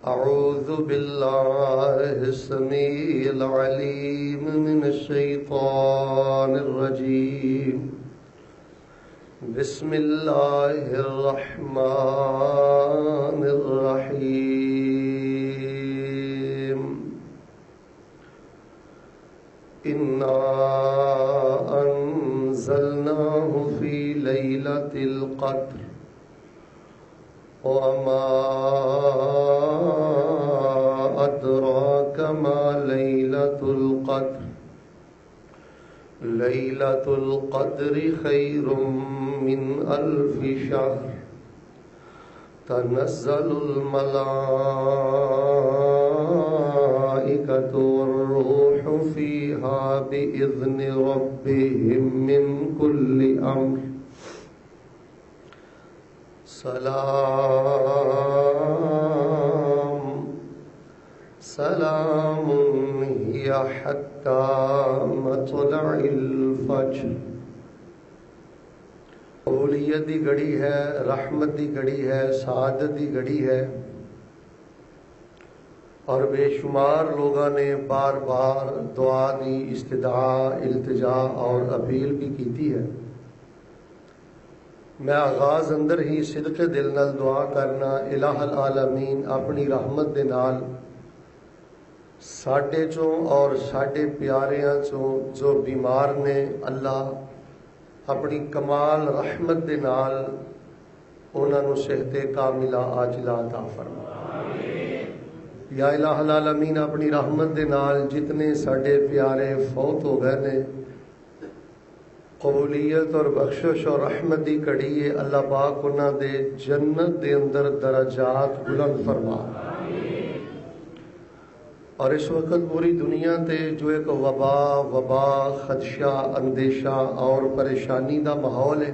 أعوذ بالله السميع العليم من الشيطان الرجيم بسم الله الرحمن الرحيم إنا أنزلناه في ليلة القدر وما أدراك ما ليلة القدر ليلة القدر خير من 1000 شهر تنزل الملائكة والروح فيها بإذن ربهم من كل أمر سلام هي حتى مطلع الفجر۔ قبولیت دی گھڑی ہے، رحمت دی گھڑی ہے، سعادت دی گھڑی ہے، اور بے شمار لوگوں نے بار بار دعا دی استدعا، التجا اور اپیل بھی کیتی ہے۔ میں آغاز اندر ہی صدق دل نال دعا کرنا، الہ العالمین اپنی رحمت دے نال ساڈے چوں اور ساڈے پیاریاں چوں جو بیمار نے، اللہ اپنی کمال رحمت دے نال انہاں نوں صحت کاملہ عاجلہ عطا فرما۔ یا الہ العالمین اپنی رحمت دے نال جتنے ساڈے پیارے فوت ہو گئے نے، قبولیت اور بخشش اور رحمت دی کڑی ہے، اللہ پاک انہاں دے جنت دے اندر درجات بلند فرما۔ اور اس وقت پوری دنیا تے جو ایک وبا، خدشہ، اندیشہ اور پریشانی دا ماحول ہے،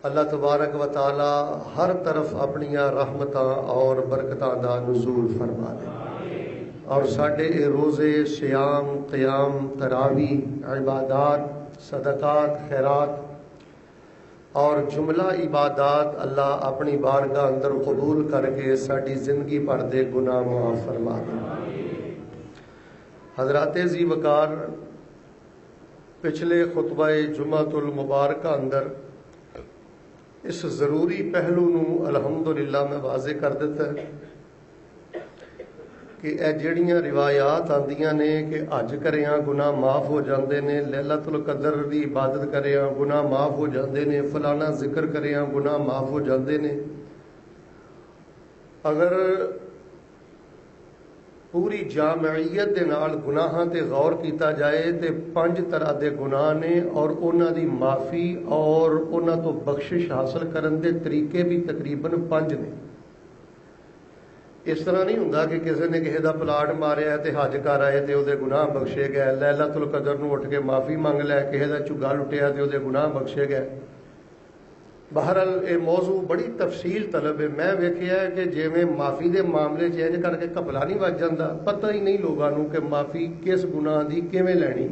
اللہ تبارک و تعالی ہر طرف اپنیاں رحمتاں اور برکتاں دا نزول فرما دے، اور ساڈے روزے، سیام، قیام، تراویح، عبادات، صدقات، خیرات اور جملہ عبادات اللہ اپنی بارگاہ اندر قبول کر کے ساڈی زندگی پر دے گناہ معاف فرما دے۔ حضرات ذی وقار، پچھلے خطبہ جمعۃ المبارکہ اندر اس ضروری پہلو نو الحمدللہ میں واضح کر دیتا ہے کہ اے جڑیاں روایات آندیاں نے کہ حج کریاں گناہ معاف ہو جاندے نے، لیلۃ القدر دی عبادت کریاں گناہ معاف ہو جاندے نے، فلانا ذکر کریاں گناہ معاف ہو جاندے نے، اگر پوری جامعیت دے نال گناہاں تے غور کیتا جائے تے 5 طرح دے گناہ نے، اور انہاں دی معافی اور انہاں تو بخشش حاصل کرن دے طریقے بھی تقریباً 5 نے۔ اس طرح نہیں ہوندا کہ کسی نے کسی دا پلاٹ ماریا ہے تے حج کر آئے تے او دے گناہ بخشے گئے، لیلۃ القدر نو اٹھ کے معافی مانگ لے، کسی دا چگا لٹیا تے او دے گناہ بخشے گئے۔ بہرحال یہ موضوع بڑی تفصیل طلب ہے۔ میں ویکھیا ہے کہ جویں معافی دے معاملے چینج کر کے کپلا نہیں وج جاندا، پتہ ہی نہیں لوگاں نوں کہ معافی کس گناہ دی کیویں لینی۔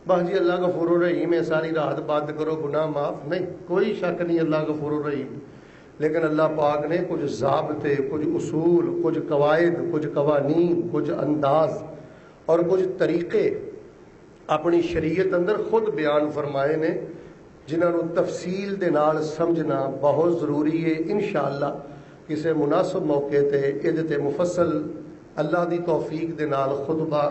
بس جی اللہ غفور الرحیم ہے، ساری رات بات کرو گناہ معاف، نہیں، کوئی شک نہیں اللہ غفور الرحیم، لیکن اللہ پاک نے کچھ ضابطے، کچھ اصول، کچھ قواعد، کچھ قوانین، کچھ انداز اور کچھ طریقے اپنی شریعت اندر خود بیان فرمائے نے، جنہاں نوں تفصیل دے نال سمجھنا بہت ضروری ہے۔ انشاءاللہ کسی مناسب موقع تے ایدے تے مفصل اللہ دی توفیق دے نال خطبہ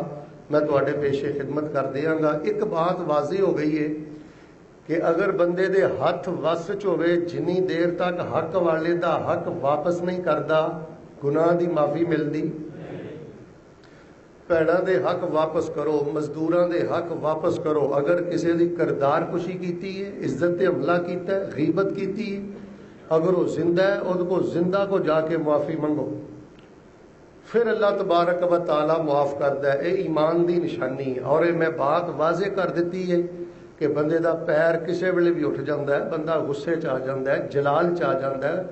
میں تواڈے پیش خدمت کر دیاں گا۔ ایک بات واضح ہو گئی ہے کہ اگر بندے دے ہاتھ وس چ ہوئے، جنی دیر تک حق والے دا حق واپس نہیں کردا، گناہ دی معافی ملدی۔ بھیناں دے حق واپس کرو، مزدوراں دے حق واپس کرو، اگر کسی دی کردار کشی کیتی ہے، عزت تے حملہ کیتا ہے، غیبت کیتی ہے، اگر وہ زندہ ہے اس کو زندہ کو جا کے معافی منگو، پھر اللہ تبارک و تعالی معاف کردا ہے۔ اے ایمان دی نشانی ہے، اور میں بات واضح کر دیتی ہے کہ بندے دا پیر کسے ویلے بھی اٹھ جاندا ہے، بندہ غصے چ آ جاندا ہے، جلال چ آ جاندا ہے،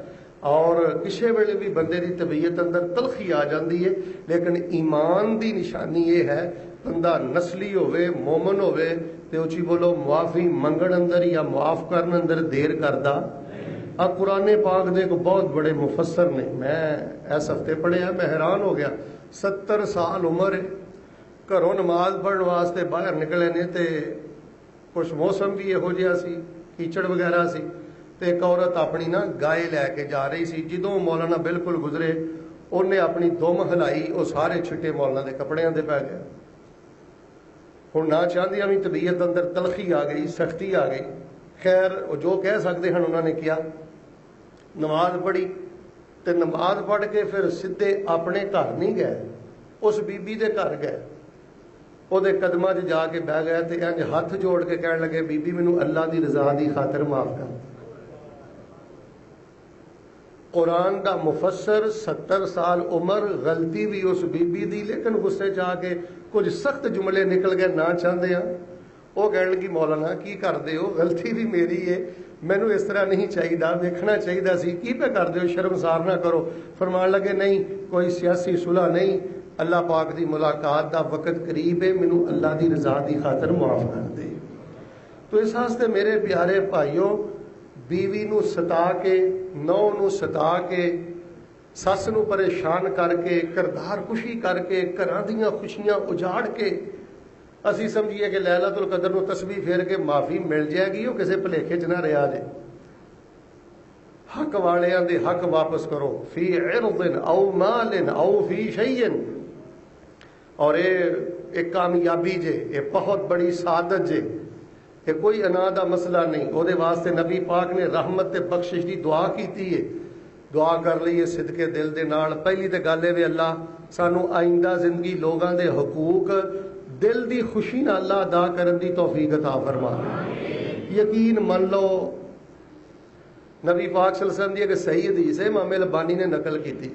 اور کسے ویلے بھی بندے دی طبیعت اندر تلخی آ جاندی ہے، لیکن ایمان دی نشانی یہ ہے بندہ نسلی ہوئے، مومن ہوئے تے اچھی بولو معافی منگن اندر یا معاف کرن اندر دیر کردا اب قرآن پاک دے کو بہت بڑے مفسر نے، میں اس ہفتے پڑھیا، میں حیران ہو گیا، 70 سال عمر ہے، گھروں نماز پڑھنے واسطے باہر نکلے نے تے کچھ موسم بھی یہو جہا سی، کیچڑ وغیرہ سی، تے ایک عورت اپنی نا گائے لے کے جا رہی سی، جدوں مولانا بالکل گزرے انہیں اپنی دم ہلائی، وہ سارے چھٹے مولانا دے کپڑیاں دے پی گئے۔ ہوں نہ چاہدیاں بھی طبیعت اندر تلخی آ گئی، سختی آ گئی، خیر وہ جو کہہ سکتے ہیں انہوں نے کیا، نماز پڑھی تے نماز پڑھ کے پھر سیدھے اپنے گھر نہیں گئے، اس بی بی دے گھر گئے، وہ دے قدماں 'چ جا کے بہ گئے تے انج ہاتھ جوڑ کے کہنے لگے بی بی مینوں اللہ دی رضا دی خاطر معاف کر۔ قرآن دا مفسر 70 سال عمر، غلطی بھی اس بی بی دی، لیکن غصے چاہ کے کچھ سخت جملے نکل گئے نہ چاہتے ہیں۔ وہ کہنے لگی مولانا کی کرتے ہو، غلطی بھی میری ہے، مینو اس طرح نہیں چاہیے، دیکھنا چاہیے سی، کی پہ کرتے ہو، شرمسار نہ کرو۔ فرمان لگے نہیں کوئی سیاسی صلح نہیں، اللہ پاک دی ملاقات دا وقت قریب ہے، مینو اللہ دی رضا دی خاطر معاف کر دے۔ تو اس واسطے میرے پیارے بھائیوں، بیوی نو ستا کے، نو نو ستا کے، سس نو پریشان کر کے، کردار کشی کر کے، گھراں دیاں خوشیاں اجاڑ کے اسی سمجھیے کہ لیلۃ القدر نو تسبیح پھیر کے معافی مل جائے گی، وہ کسے بھلیکے چ نہ رہا جے۔ حق والیاں دے حق واپس کرو، فی عرض او مال او فی شیء، اور ایک کامیابی جے، یہ بہت بڑی سعادت جے، کہ کوئی انا دا مسئلہ نہیں۔ وہ دے واسطے نبی پاک نے رحمت تے بخشش دی دعا کیتی ہے، دعا کر لئیے صدقے دل دے نال۔ پہلی تے گل ہے اللہ سانو آئندہ زندگی لوگاں دے حقوق دل دی خوشی نال اللہ ادا کرن دی توفیق عطا فرما۔ یقین من لو نبی پاک صلی اللہ علیہ وسلم دی ایک صحیح حدیث ہے، امام البانی نے نقل کی،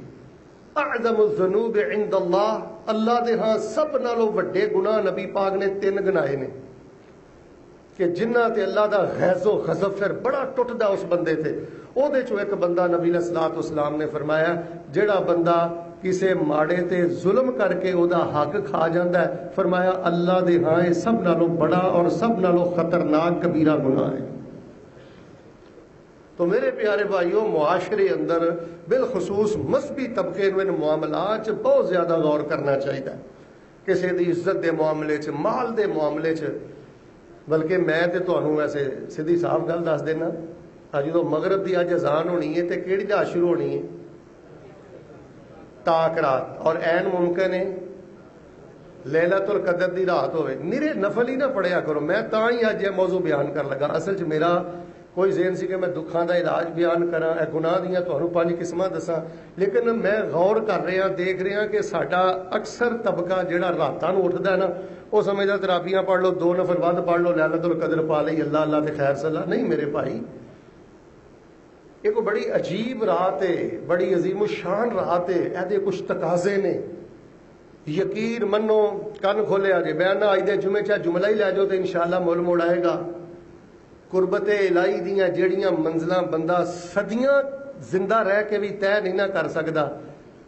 اعظم الذنوب عند اللہ، اللہ دے ہاں سب نالوں بڑے گناہ نبی پاک نے 3 گنائے نے، کہ جنہ تے اللہ دا غیظ و غضب پھر بڑا ٹوٹدا اس بندے تے۔ او دے چوں ایک بندہ نبی علیہ الصلوۃ والسلام نے فرمایا جڑا بندہ کسے ماڑے تے ظلم کر کے او دا حق کھا جاندا ہے، فرمایا اللہ دے ہاں یہ سب نالوں بڑا اور سب نالوں خطرناک کبیرہ گناہ ہے۔ تو میرے پیارے بھائیوں، معاشرے اندر بالخصوص مذہبی طبقے میں معاملات بہت زیادہ غور کرنا چاہیے، کسی دی عزت دے معاملے چ، مال دے معاملے چ۔ بلکہ میں تے تانوں ویسے سیدھی صاف گل دس دینا، جدو مغرب دی اج اذان ہونی ہے تے کیڑی رات شروع ہونی ہے؟ تاک رات، اور عین ممکن ہے لیلۃ القدر دی رات ہوئے۔ میرے نفل ہی نہ پڑھیا کرو، میں تاں ہی اج یہ موضوع بیان کر لگا۔ اصل چ میرا کوئی ذہن سی کہ میں دکھاں دا علاج بیان کراں، اے گناہ دیاں تانوں 5 قسماں دساں، لیکن میں غور کر رہا، دیکھ رہا کہ ساڈا اکثر طبقہ جہاں راتاں نوں اٹھدا ہے نا، وہ سمجھدا تراویحاں پڑھ لو، 2 نفل ود پڑھ لو، لیلۃ القدر پا لئی، اللہ اللہ تے خیر صلاح۔ نہیں میرے بھائی، یہ کوئی بڑی عجیب رات ہے، بڑی عظیم الشان رات ہے، ایدے کچھ تقاضے نے۔ یقین منو، کن کھولیا جے، میں نہ اج دے جمعے چا جملہ ہی لے جاؤ تو انشاءاللہ مول موڑ آئے گا۔ قربت الہی دیاں جیڑیاں منزلاں بندہ صدیاں زندہ رہ کے بھی طے نہیں نہ کر سکدا،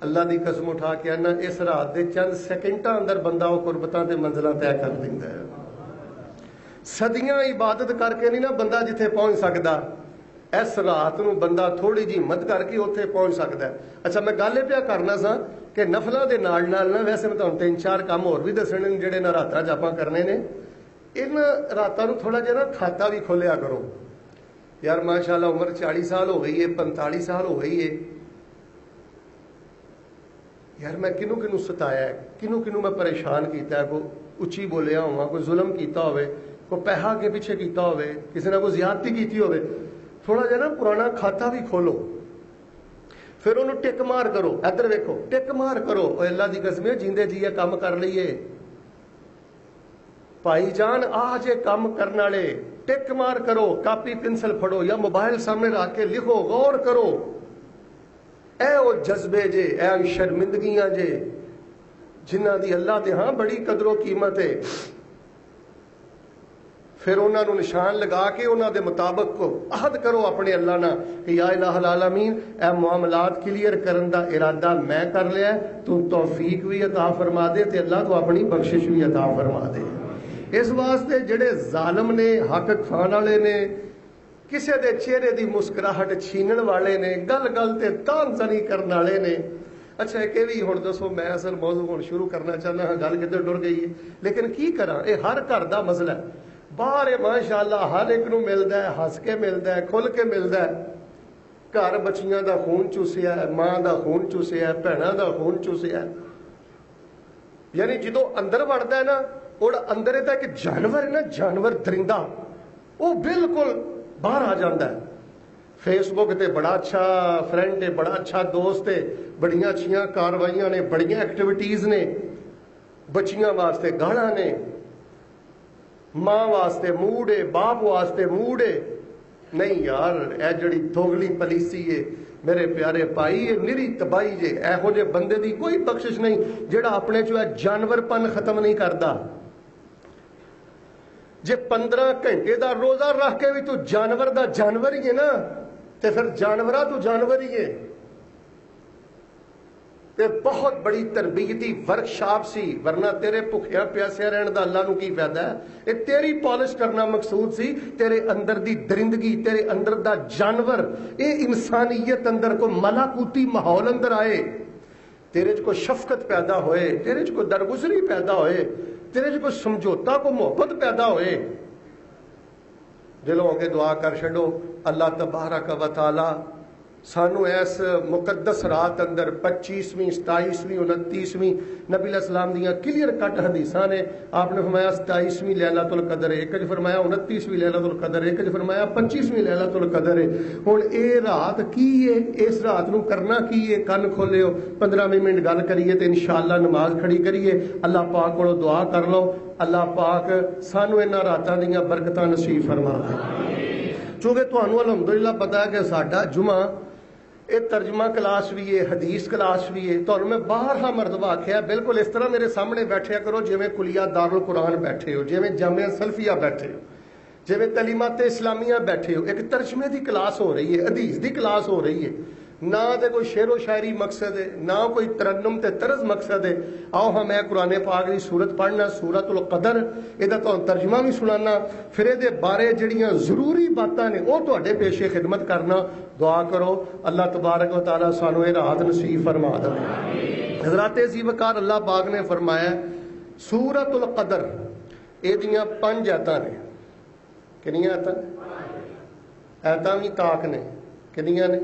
اللہ دی قسم اٹھا کے آنا اس رات دے چند سیکنڈاں اندر بندہ وہ قربتاں تے منزلاں طے کر دیندا ہے۔ صدیاں عبادت کر کے نہیں نا بندہ جتھے پہنچ سکدا، اس رات نو بندہ تھوڑی جی مت کر کے اتنے پہنچ سکتا ہے۔ اچھا میں گل پیا کرنا سا کہ نفلاں دے نال نال نا، ویسے میں تمہیں 3-4 کام اور بھی دسنے جڑے نہ راتاں چ آپاں کرنے نے، ان راتاں نو تھوڑا جہا نا کھاتا بھی کھولیا کرو۔ یار ماشاءاللہ عمر 40 سال ہو گئی ہے، 45 سال ہو گئی ہے، یار میں کنوں کنوں ستایا ہے، کنوں کنوں میں پریشان کیتا ہے، کوئی اچھی بولیا ہوا، کوئی ظلم کیتا ہوئے، کوئی پیسہ کے پیچھے کیتا ہوئے، کسی نے کوئی زیادتی کیتی ہوئے، تھوڑا جہا نا پرانا کھاتا بھی کھولو، پھر انہوں ٹک مار کرو، ادھر ویکھو ٹک مار کرو، اے اللہ دی قسم جیندے جیے کام کر لئیے بھائی جان، آج کام کرنے والے ٹک مار کرو، کاپی پنسل پھڑو یا موبائل سامنے رکھ کے لکھو، غور کرو، اے او جذبے جے، اے شرمندگیاں جے جنہ دی اللہ دے ہاں بڑی قدر و قیمت ہے، پھر انہوں نے نشان لگا کے انہوں دے مطابق کو عہد کرو اپنے اللہ نہ کہ یا الہ العالمین اے معاملات کلیئر کرن دا ارادہ میں کر لیا ہے، تو توفیق بھی عطا فرما دے تے اللہ تو اپنی بخشش بھی عطا فرما دے۔ اس واسطے جڑے ظالم نے، حق کھان والے نے، کسی دے چہرے دی مسکراہٹ چھینن والے نے، گل گل تے تان زنی کرن والے نے۔ اچھا ایک بھی ہن دسو، میں اصل موضوع ہن شروع کرنا چاہنا ہاں، گل کدھر ٹر گئی ہے، لیکن کی کراں، اے ہر گھر دا مسئلہ ہے۔ باہر ماشاءاللہ ہر ایک نو ملدا ہے، ہس کے ملدا ہے، کھل کے ملدا ہے۔ گھر بچیاں دا خون چوسیا ہے، ماں دا خون چوسیا ہے، بھیناں دا خون چوسیا ہے۔ یعنی جدو اندر وڑدا ہے نا، اور اندر ہے کہ جانور ہے نا، جانور درندہ وہ بالکل باہر آ جاتا ہے۔ فیس بک تے بڑا اچھا فرینڈ ہے، بڑا اچھا دوست ہے، بڑیاں اچھیاں کاروائیاں نے، بڑیاں ایکٹیویٹیز نے، بچیاں واسطے گالاں نے، ماں واسطے موڈ ہے، باپ واسطے موڈ ہے۔ نہیں یار، اے جڑی دوگلی پلیسی ہے میرے پیارے بھائی، یہ نری تباہی جے۔ ایہو جے بندے دی کوئی بخشش نہیں جڑا اپنے چو جانور پن ختم نہیں کرتا۔ جے 15 گھنٹے دا روزہ رکھ کے بھی تو جانور دا جانور ہی ہے نا، تے پھر جانورہ تو جانور ہی ہے۔ تے بہت بڑی تربیتی ورکشاپ سی، ورنہ تیرے بھکھیا پیاسیا رہن دا اللہ نو کی فائدہ ہے؟ اے تیری پالش کرنا مقصود سی، تیرے اندر دی درندگی، تیرے اندر دا جانور، اے انسانیت اندر کو ملاکوتی ماحول اندر آئے، تیرے کو شفقت پیدا ہوئے، تیرے کو درگزری پیدا ہوئے، تیرے کو سمجھوتا کو محبت پیدا ہوئے۔ دلوں کے دعا کر چھڈو، اللہ تبارک و تعالی سانو اس مقدس رات اندر 25ویں 27ویں 29ویں نبی علیہ السلام دیاں کلیئر کٹ حدیثاں نے۔ آپ نے فرمایا 27ویں لیلۃ القدر ہے، ایک نے فرمایا 29ویں لیلۃ القدر ہے، ایک نے فرمایا 25ویں لیلۃ القدر ہے۔ ہن اے رات کی ہے، اس رات نو کرنا کی ہے؟ کن کھولیو، 15 منٹ گل کریے تے انشاءاللہ نماز کھڑی کریے، اللہ پاک کولو دعا کر لو، اللہ پاک سانو انہاں راتاں دیاں برکتاں نصیب فرما دے۔ چونکہ تانوں الحمدللہ پتہ ہے کہ ساڈا جمعہ یہ ترجمہ کلاس بھی ہے، حدیث کلاس بھی ہے۔ تو میں باہر مرتبہ آخیا بالکل اس طرح میرے سامنے بیٹھیا کرو جی میں کلیہ دارالقرآن بیٹھے ہو، جی میں جامعہ سلفیہ بیٹھے ہو، جی میں تعلیمات اسلامیہ بیٹھے ہو۔ ایک ترجمے دی کلاس ہو رہی ہے، حدیث دی کلاس ہو رہی ہے، نہ تے کوئی شعر و شاعری مقصد ہے، نہ کوئی ترنم تے طرز مقصد ہے۔ آؤ ہاں میں قرآن پاک دی سورت پڑھنا، سورت القدر، یہ تو ترجمہ بھی سنانا، پھر یہ بارے جڑیاں ضروری باتاں نے وہ تواڈے پیش خدمت کرنا۔ دعا کرو اللہ تبارک و تعالی سانو یہ رات نصیب فرما دے۔ حضرات عزیز وقار اللہ پاک نے فرمایا سورت القدر یہ دیاں 5 آیتاں نے۔ کنیاں آیتاں؟ آیتاں بھی طاق نے، کنیاں نے؟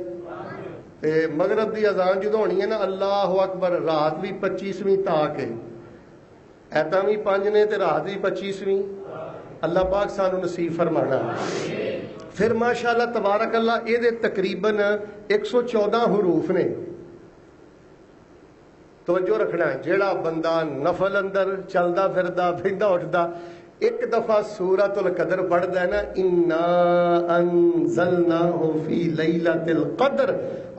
مغرب دی اذان جدو ہونی ہے نا، اللہ اکبر، رات بھی 25ویں طاق ہے، ایتاں بھی 5 نے تے رات بھی 25ویں۔ اللہ پاک سانو نصیب فرمانا۔ پھر ماشاءاللہ تبارک اللہ یہ تقریباً 114 حروف نے۔ توجہ رکھنا ہے، جیڑا بندہ نفل اندر چلدا پھردا بہندا اٹھدا ایک دفعہ سورۃ القدر پڑھدا ہے نا، انا انزلناہ فی لیلۃ القدر،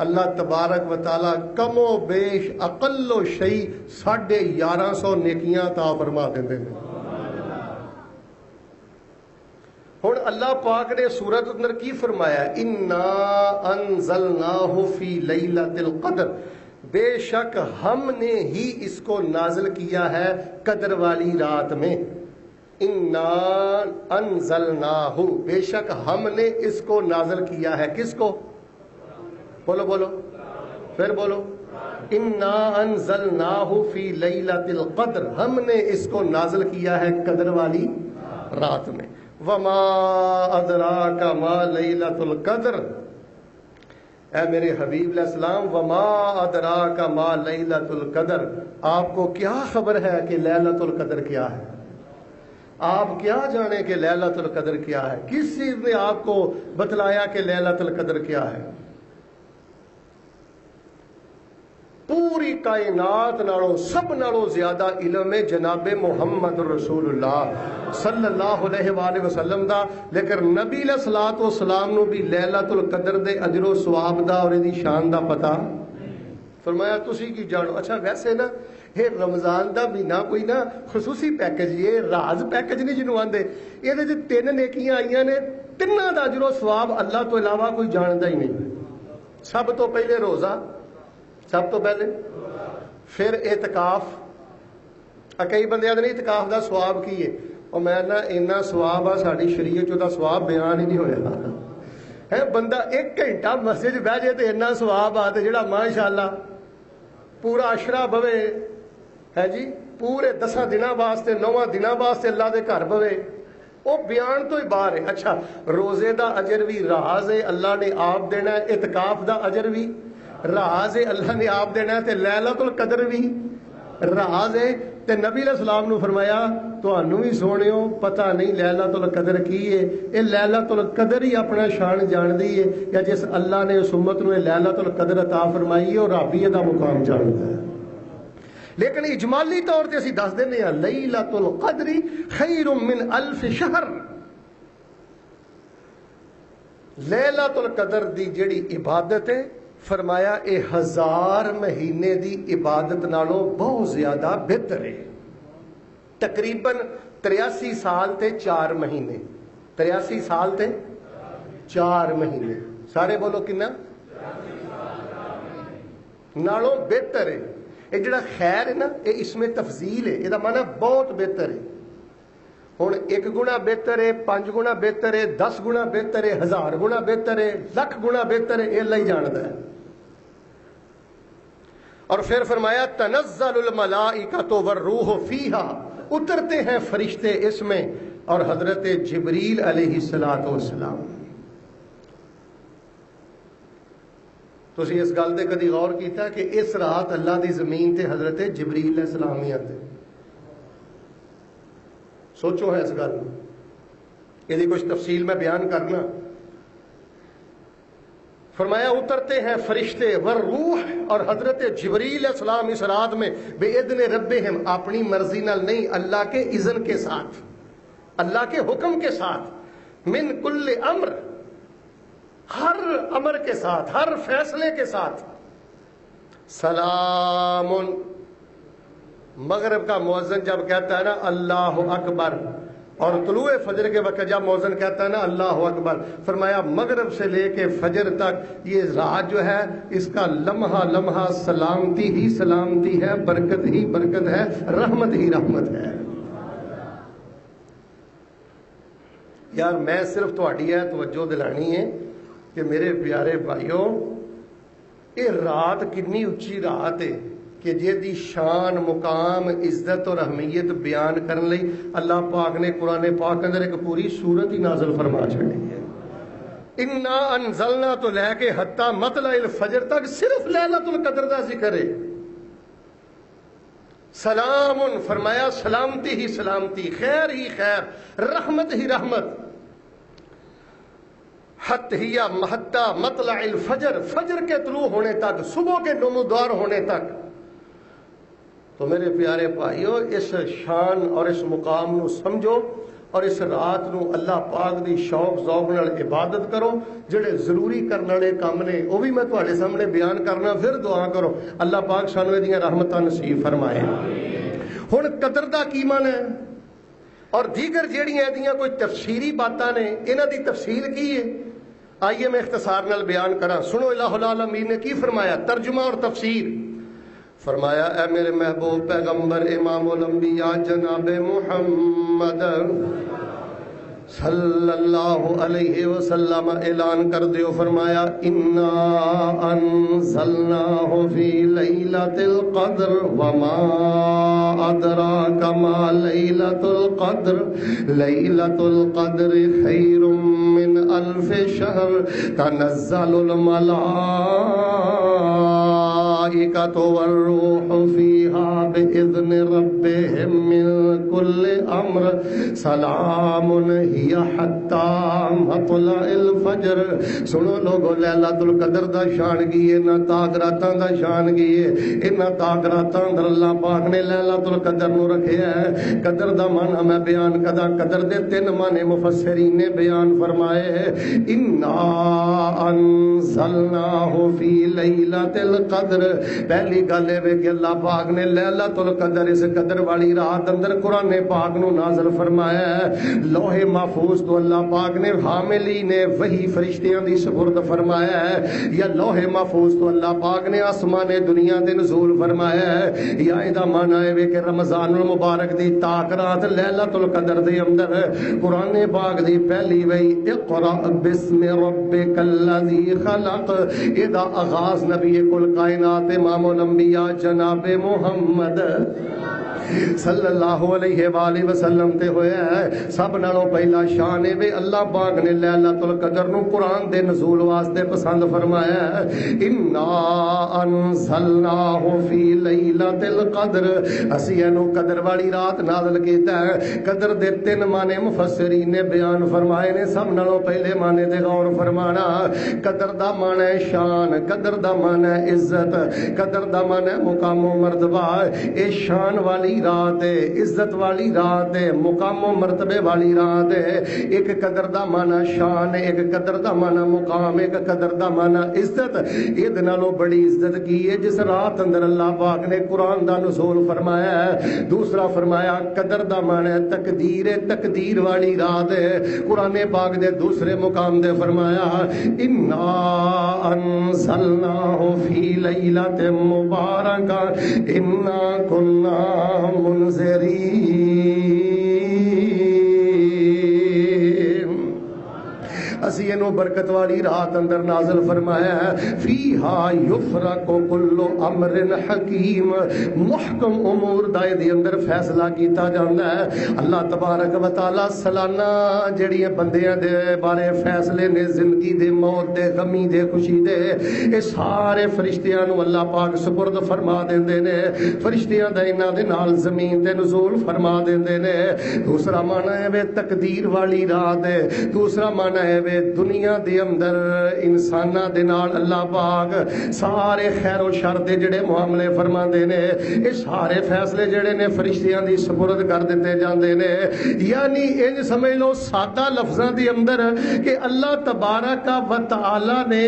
اللہ تبارک و تعالی کم و بیش اقل و شیء 1150 نیکیاں عطا فرما دیندے ہیں۔ ہن اللہ پاک نے سورت اندر کی فرمایا؟ انا انزلناہ فی لیلۃ القدر، بے شک ہم نے ہی اس کو نازل کیا ہے قدر والی رات میں۔ انا انزلناہ، بے شک ہم نے اس کو نازل کیا ہے، کس کو؟ بولو بولو، پھر بولو، انا انزلناہ فی لیلۃ القدر، ہم نے اس کو نازل کیا ہے قدر والی رات میں۔ وما ادراک ما لیلۃ القدر، اے میرے حبیب علیہ السلام، وما ادراک ما لیلۃ القدر، آپ کو کیا خبر ہے کہ لیلۃ القدر کیا ہے؟ آپ کیا جانے کہ لیلۃ القدر کیا ہے؟ کس چیز نے آپ کو بتلایا کہ لیلۃ القدر کیا ہے؟ پوری کائنات نالوں سب نالوں زیادہ علم ہے جناب محمد رسول اللہ صلی اللہ علیہ وآلہ وسلم دا، لیکن نبی علیہ الصلوۃ والسلام نو بھی لیلۃ القدر دے اجر و ثواب دا اور دی شان دا پتہ فرمایا تسی کی جانو۔ اچھا ویسے نا یہ رمضان دا مہینہ کوئی نا خصوصی پیکج، یہ راز پیکج نہیں جنوں آندے، یہ 3 نیکیاں آئیاں نے، تیناں دا اجر و ثواب اللہ تو علاوہ کوئی جاندا ہی نہیں۔ سب تو پہلے روزہ، سب تو پہلے، پھر اعتکاف۔ کئی بندے آدھے اعتکاف دا ثواب کی ہے، اور میں نا اینا ثواب آ ساڈی شریعت چ دا ثواب بیان ہی نہیں ہویا۔ ہے بندہ 1 گھنٹہ مسجد بہ جائے تو اتنا سواب آ جڑا ماشاءاللہ پورا اشرا بوے ہے جی پورے 10 دنوں واسطے 9 دنوں واسطے اللہ دے گھر بوے وہ بیان تو ہی باہر ہے. اچھا روزے دا اجر بھی راز ہے اللہ نے آپ دینا ہے, اعتکاف دا اجر بھی راز ہے اللہ نے آپ دینا ہے, تے لیلۃ القدر بھی راز ہے. تے نبی علیہ السلام نے فرمایا تانوں بھی سونیو پتہ نہیں لیلۃ القدر کی ہے, یہ لیلۃ القدر ہی اپنا شان جاندی ہے یا جس اللہ نے اس امت نو لیلۃ القدر عطا فرمائی ہے اور رب ہی دا مقام جاندا ہے. لیکن اجمالی طور تے اسی دس دینے ہیں لیلۃ القدر خیر من 1000 شہر. لیلۃ القدر دی جڑی عبادت ہے فرمایا اے 1000 مہینے دی عبادت نالوں بہت زیادہ بہتر ہے. تقریباً 83 سال تے 4 مہینے 83 سال تے 4 مہینے سارے بولو کنا نالوں بہتر ہے. یہ جڑا خیر ہے نا یہ اس میں تفضیل ہے, یہ معنی بہت بہتر ہے. ہوں 1 گنا بہتر ہے, 5 گنا بہتر ہے, 10 گنا بہتر ہے, 1000 گنا بہتر ہے, 1,00,000 گنا بہتر ہے, یہ اللہ ہی جانتا ہے. اور پھر فرمایا تنزل الملائکۃ والروح فیہا, اترتے ہیں فرشتے اس میں, اور حضرت جبریل علیہ الصلوۃ والسلام. تو اسی اس گل تے کدی غور کیتا کہ اس رات اللہ دی زمین تے حضرت جبریل علیہ السلام ہی آتے. سوچو ہے اس گل یہ کچھ تفصیل میں بیان کرنا. فرمایا اترتے ہیں فرشتے والروح, اور حضرت جبریل علیہ السلام اس رات میں باذن ربہم, اپنی مرضی نال نہیں اللہ کے اذن کے ساتھ, اللہ کے حکم کے ساتھ, من کل امر, ہر امر کے ساتھ, ہر فیصلے کے ساتھ. سلام, مغرب کا مؤذن جب کہتا ہے نا اللہ اکبر, اور طلوع فجر کے وقت جب مؤذن کہتا ہے نا اللہ اکبر, فرمایا مغرب سے لے کے فجر تک یہ رات جو ہے اس کا لمحہ لمحہ سلامتی ہی سلامتی ہے, برکت ہی برکت ہے, رحمت ہی رحمت ہے. یار میں صرف تہاڈی ہے توجہ دلانی ہے کہ میرے پیارے بھائیوں یہ رات کنی اچھی رات ہے کہ جہدی شان مقام عزت اور اہمیت بیان کرنے لئی اللہ پاک نے قرآن پاک اندر ایک پوری سورت ہی نازل فرما چھڑی ہے. انا انزلنا تو لے کے حتی مطلع الفجر تک صرف لیلۃ القدر دا ذکر ہے. سلام, فرمایا سلامتی ہی سلامتی, خیر ہی خیر, رحمت ہی رحمت. حتی مطلع الفجر, فجر کے طلوع ہونے تک, صبح کے نمودار ہونے تک. تو میرے پیارے بھائیو اس شان اور اس مقام نو سمجھو, اور اس رات نو اللہ پاک دی شوق ذوق نال عبادت کرو. جڑے ضروری کرنے والے کام نے وہ بھی میں تواڈے سامنے بیان کرنا, پھر دعا کرو اللہ پاک سانو ایدیاں رحمتاں نصیب فرمائے. ہن قدر دا کی معنی ہے اور دیگر جیڑیاں ایدیاں کوئی تفسیری باتاں نے انہاں دی تفصیل کی ہے, آئیے میں اختصار نال بیان کراں. سنو الہ العالمین نے کی فرمایا, ترجمہ اور تفسیر. فرمایا اے میرے محبوب پیغمبر امام الانبیاء جناب محمد صلی اللہ علیہ وسلم اعلان کر دیو. فرمایا انا انزلناہ فی لیلۃ القدر وما ادراک ما لیلۃ القدر لیلۃ القدر خیر من 1000 شہر تنزل الملائکۃ والروح فیہا باذن ربہم من کل امر سلام حتی مطلع الفجر. سنو لوگو لیلۃ القدر دا شان کی ہے, نہ تاغراتاں دا شان کی ہے, انہاں تاغراتاں در اللہ پاک نے لیلۃ القدر نو رکھیا ہے. قدر دا معنی میں بیان کدا, قدر دے 3 معنی مفسرین نے بیان فرمائے ہیں. انا انزلناہ فی لیلۃ القدر, پہلی گل ہے کہ اللہ پاک نے لیلۃ القدر اس قدر والی رات اندر قرآن پاک نو نازل فرمایا ہے. لوح محفوظ تو اللہ پاک نے حاملین وہی فرشتیاں دی سپرد فرمایا ہے, یا لوح محفوظ تو اللہ پاک نے آسمان دنیا دے نزول فرمایا ہے, یا ادا مانا ہے کہ رمضان المبارک دی تاک رات لیلۃ القدر دے اندر قرآن پاک دی پہلی وہی اقرأ بسم ربک الذی خلق, ادا آغاز نبی کل کائنات امام الانبیاء جناب محمد صلی اللہ علیہ وآلہ وسلم تے ہویا ہے. سب نالوں پہلا شان ہے اللہ پاک نے لیلۃ القدر نو قرآن دے نزول واسطے پسند فرمایا ہے. انا انزلناہ فی لیلۃ القدر, اسی اینو قدر والی رات نازل کیتا ہے. قدر دے تین معنی مفسرین نے بیان فرمائے نے. سب نالوں پہلے معنی تے غور فرمانا, قدر دا معنی شان, قدر دا معنی عزت, قدر دا معنی مقام و مرتبہ. اے شان والی رات ہے, عزت والی رات ہے, مقام و مرتبے والی رات ہے. ایک قدر دا معنی شان ہے, ایک قدر دا معنی مقام, ایک قدر دا معنی عزت. یہ دنالوں بڑی عزت کی ہے جس رات اندر اللہ پاک نے قرآن دا نزول فرمایا ہے. دوسرا فرمایا قدر دا معنی تقدیر, تقدیر والی رات ہے. قرآن پاک دے دوسرے مقام دے فرمایا انا انزلناہ فی لیلۃ مبارکہ انا کنا منذرین. اسی انو برکت والی رات اندر نازل فرمایا ہے. فیہا یفرق کل امر حکیم, محکم امور دائے دی اندر فیصلہ کیتا جاندہ ہے. اللہ تبارک و تعالی سالانہ جڑی بندیاں دے بارے فیصلے نے, زندگی دے, موت دے, غمی دے, خوشی دے, اے سارے فرشتیاں نو اللہ پاک سپرد فرما دیندے نے. فرشتیاں دا انہاں دے نال زمین دے نزول فرما دیندے نے. دوسرا معنی ہے وہ تقدیر والی رات ہے. دوسرا معنی ہے دنیا دے اندر انساناں دے نال اللہ پاک سارے خیر و شر دے جڑے معاملے فرما دے نے, اے سارے فیصلے جڑے نے فرشتیاں دی سپرد کر دیتے جاندے نے. یعنی انج سمجھ لو سادہ لفظاں دے اندر کہ اللہ تبارک و تعالی نے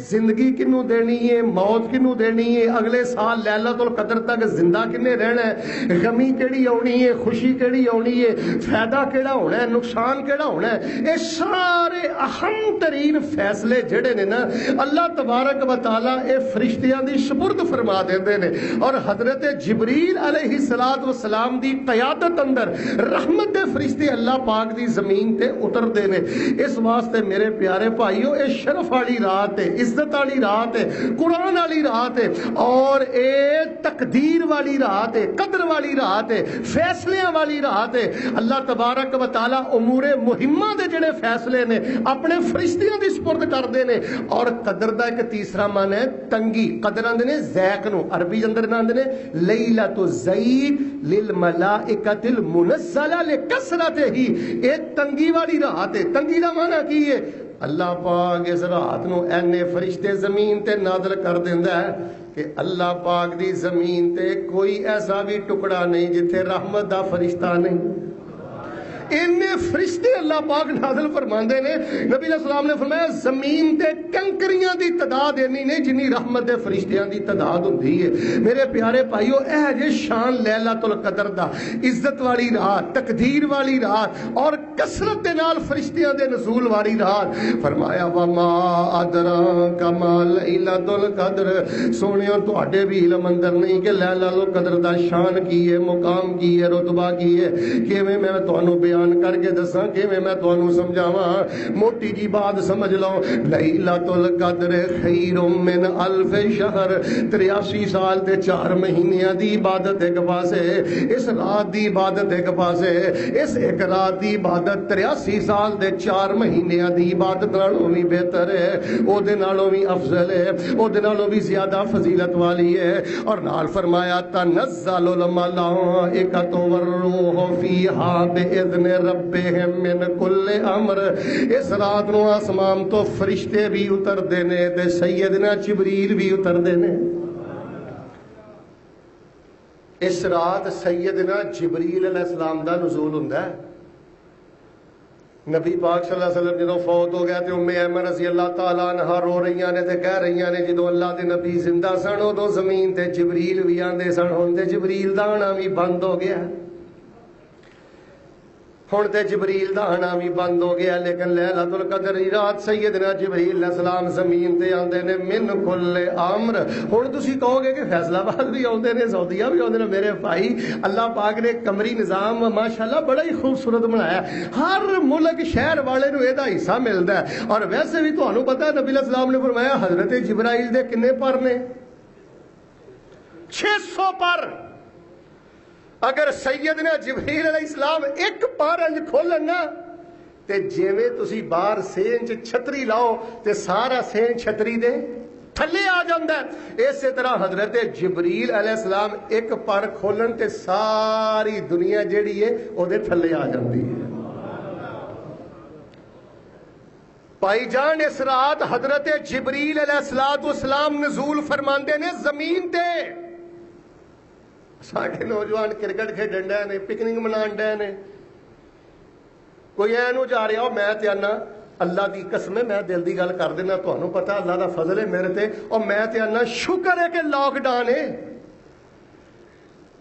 زندگی کنوں دینی ہے, موت کنوں دینی ہے, اگلے سال لیلۃ القدر تک زندہ کنے رہنا ہے, غمی کیڑی آنی ہے, خوشی کیڑی آنی ہے, فائدہ کیڑا ہونا ہے, نقصان کیڑا ہونا ہے, اے سارے اہم ترین فیصلے جڑے نے نا اللہ تبارک و تعالی اے فرشتیاں دی سپرد فرما دیندے نے. اور حضرت جبریل علیہ السلام دی قیادت اندر رحمت دے فرشتے اللہ پاک دی زمین تے اتر دے نے. اس واسطے میرے پیارے بھائیو اے شرف والی رات ہے, عزت والی رات ہے, قرآن والی رات ہے, اور اے تقدیر والی رات ہے, قدر والی رات ہے, فیصلیاں والی رات ہے. اللہ تبارک و تعالی امور مہمہ دے جڑے فیصلے نے اپنے فرشتیاں دی سپرد کر دے نے. اور قدر دا ایک تیسرا معنی ہے تنگی. قدر آندے نے ذیق نو, عربی اندر آندے نے لیلۃ الزیق للملائکۃ المنزلہ لکثرتہ, اے تنگی والی رات ہے. تنگی دا معنی کی ہے؟ اللہ پاک اس رات نو اینے فرشتے زمین تے نازل کر دیندا ہے کہ اللہ پاک دی زمین تے کوئی ایسا بھی ٹکڑا نہیں جتھے رحمت دا فرشتہ نہیں. اننے فرشتے اللہ پاک نازل فرماندے نے. نبی علیہ السلام نے فرمایا زمین تے کنکریاں دی تعداد اینی نہیں جنی رحمت دے فرشتیاں دی تعداد ہوندی ہے. میرے پیارے بھائیو اے جے شان لیلۃ القدر دا, عزت والی رات, تقدیر والی رات, اور کثرت دے نال فرشتیاں دے نزول والی رات. فرمایا وما ادراک ما لیلۃ القدر, سونیو تواڈے بھی علم اندر نہیں کہ لیلۃ القدر دا شان کی ہے, مقام کی ہے, رتبہ کی ہے. کیویں میں تانوں بیان کر کے دساں, کیویں میں تانوں سمجھاواں. موٹی جی بات سمجھ لو, لیلۃ القدر خیر من الف شہر, 83 سال تے 4 مہینیاں دی عبادت ایک پاسے, اس رات دی عبادت ایک پاسے, اس ایک رات دی عبادت 83 سال دے 4 مہینیاں دی عبادت نالوں بھی بہتر ہے, او دے نالوں بھی افضل ہے, او دے نالوں بھی زیادہ فضیلت والی ہے. اور نال فرمایا تنزل الملائکۃ والروح فیہا باذن ربہم من کل امر. اس رات نو آسمان تو فرشتے بھی اتر دینے تے سیدنا جبریل بھی اتر دینے. اس رات سیدنا جبریل علیہ السلام دا نزول ہوندا ہے. نبی پاک صلی اللہ علیہ وسلم جدو فوت ہو گیا تو ام ایمن رضی اللہ تعالیٰ عنہ رو رہی نے تے کہہ رہی نے جدو اللہ دے نبی زندہ سن ادو زمین تے جبریل بھی آندے سن، ہن تے جبریل دا آنا بھی بند ہو گیا، ہن تے جبریل دا آنا بھی بند ہو گیا، لیکن لیلۃ القدر دی رات سیدنا جبریل علیہ السلام زمین تے آندے نے من کل امر۔ ہن تسی کہو گے کہ فیصلہ آباد بھی آندے نے، سعودیہ بھی آندے نے، میرے بھائی اللہ پاک نے قمری نظام ماشاءاللہ بڑا ہی خوبصورت بنایا، ہر ملک شہر والے نو ایدا حصہ ملدا ہے۔ اور ویسے بھی تانوں پتہ ہے نبی علیہ السلام نے فرمایا حضرت جبرائیل دے کنے پر نے؟ 600 پر۔ اگر سیدنا جبریل علیہ السلام ایک پر انج کھولن نا تے جویں تسی باہر سین چ چھتری لاؤ تے سارا سین چھتری دے تھلے آ جاندا ہے، اسی طرح حضرت جبریل علیہ السلام ایک پر کھولن تے ساری دنیا جیڑی ہے او دے تھلے آ جاندی ہے۔ بھائی جان اس رات حضرت جبریل علیہ السلام نزول فرماندے نے زمین تے۔ ساڈے نوجوان کرکٹ کھیڈن ڈے نے، پکنک منان ڈے نے، کوئی اینو جا رہا میں تے آنا اللہ دی قسم ہے، میں دل دی گل کر دینا، تانوں پتہ اللہ دا فضل ہے میرے تے، اور میں تے آنا شکر ہے کہ لاک ڈاؤن ہے۔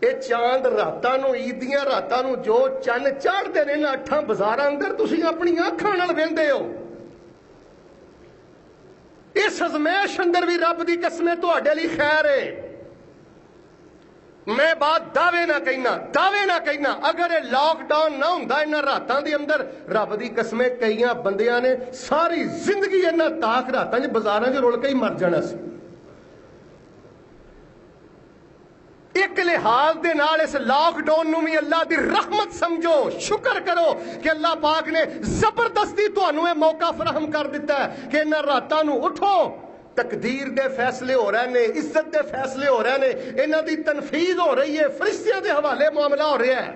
اے چاند راتاں نو، عید دیاں راتاں نو جو چن چڑھدے نے نا اٹھاں بازاراں اندر، تسی اپنی اکھاں نال ویندے ہو۔ اس ازمائش اندر بھی رب دی قسم ہے تہاڈے لئی خیر ہے۔ میں بات دعوے نہ کہنا اگر یہ لاک ڈاؤن نہ ہوندا انہاں راتاں دے اندر، رب دی قسمیں کئیاں بندیاں نے ساری زندگی انہاں تاک راتاں وچ بازاراں وچ رول کے ہی مر جانا سی۔ ایک لحاظ دے نال اس لاک ڈاؤن نو بھی اللہ دی رحمت سمجھو، شکر کرو کہ اللہ پاک نے زبردستی تانوں یہ موقع فراہم کر دیتا ہے کہ انہاں راتاں نو اٹھو، تقدیر دے فیصلے ہو رہے نے، عزت دے فیصلے ہو رہے نے، انہاں دی تنفیذ ہو رہی ہے، فرشتیاں دے حوالے معاملہ ہو رہا ہے۔